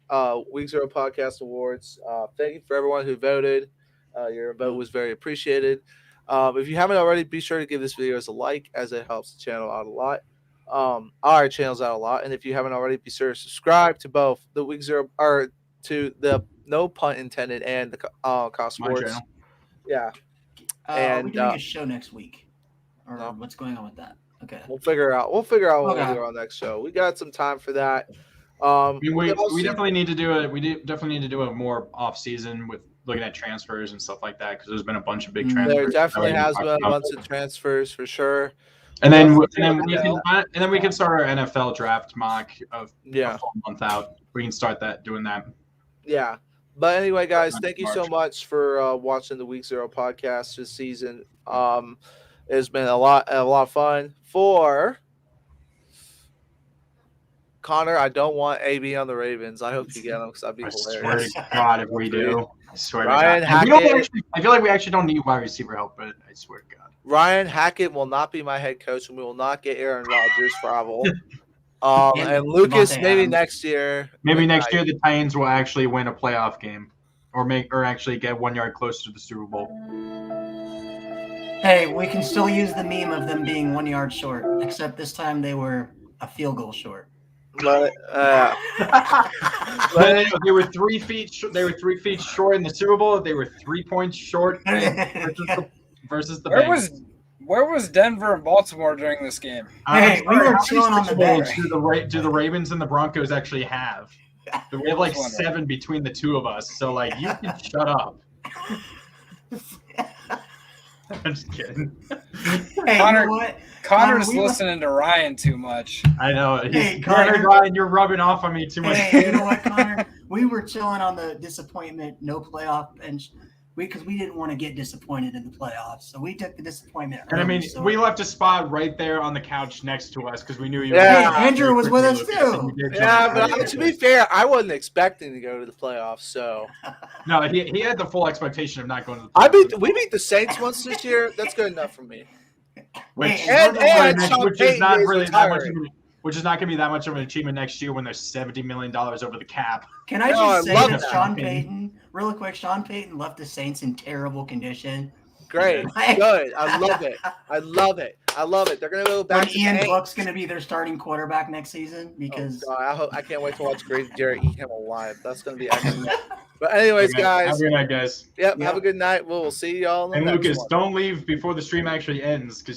Week 0 Podcast Awards. Thank you for everyone who voted. Your vote was very appreciated. If you haven't already, be sure to give this video a like, as it helps the channel out a lot. Our channels out a lot. And if you haven't already, be sure to subscribe to both the Week 0 or to the No Punt Intended and the Kos Sports. Yeah. Are we doing a show next week? Or what's going on with that? Okay. We'll figure out what we'll do on next show. We got some time for that. We definitely need to do it. Definitely need to do a more off season with looking at transfers and stuff like that because there's been a bunch of big transfers. There definitely has been a bunch of transfers for sure. And then we can start our NFL draft mock of a full month out. We can start doing that. Yeah. But anyway, guys, thank you so much for watching the Week 0 podcast this season. It's been a lot of fun. For Connor, I don't want AB on the Ravens. I hope you get him because I'd be hilarious. Swear to God, if we do, I swear Ryan to God. Hackett, I feel like we actually don't need wide receiver help, but I swear to God. Ryan Hackett will not be my head coach, and we will not get Aaron Rodgers probably. And Lucas, maybe next year. Maybe next year the Titans will actually win a playoff game, or actually get 1 yard closer to the Super Bowl. Hey, we can still use the meme of them being 1 yard short, except this time they were a field goal short. But, they were 3 feet. They were 3 feet short in the Super Bowl. They were 3 points short versus the Bengals. Where was Denver and Baltimore during this game? Hey, we were chilling on the bench. Do the Ravens and the Broncos actually have? We have like 7 between the two of us. So like, you can shut up. I'm just kidding. Hey, Connor's listening to Ryan too much. I know. Ryan, you're rubbing off on me too much. Hey, you know what, Connor? We were chilling on the disappointment, no playoff bench. Because we didn't want to get disappointed in the playoffs, so we took the disappointment. And I mean, we left a spot right there on the couch next to us because we knew you. Yeah, Andrew was with us too. Yeah, but to be fair, I wasn't expecting to go to the playoffs. So no, he had the full expectation of not going to the playoffs. We beat the Saints once this year. That's good enough for me. Which is not going to be that much of an achievement next year when there's $70 million over the cap. Can I just say that Sean Payton, really quick, Sean Payton left the Saints in terrible condition. Great. Good. I love it. I love it. They're going to go back to Ian Book's going to be their starting quarterback next season because I can't wait to watch Grady Jarrett eat him alive. That's going to be excellent. But anyways, guys. Have a good night, guys. Yep. Have a good night. We'll see y'all in the next Lucas, one. don't leave before the stream actually ends because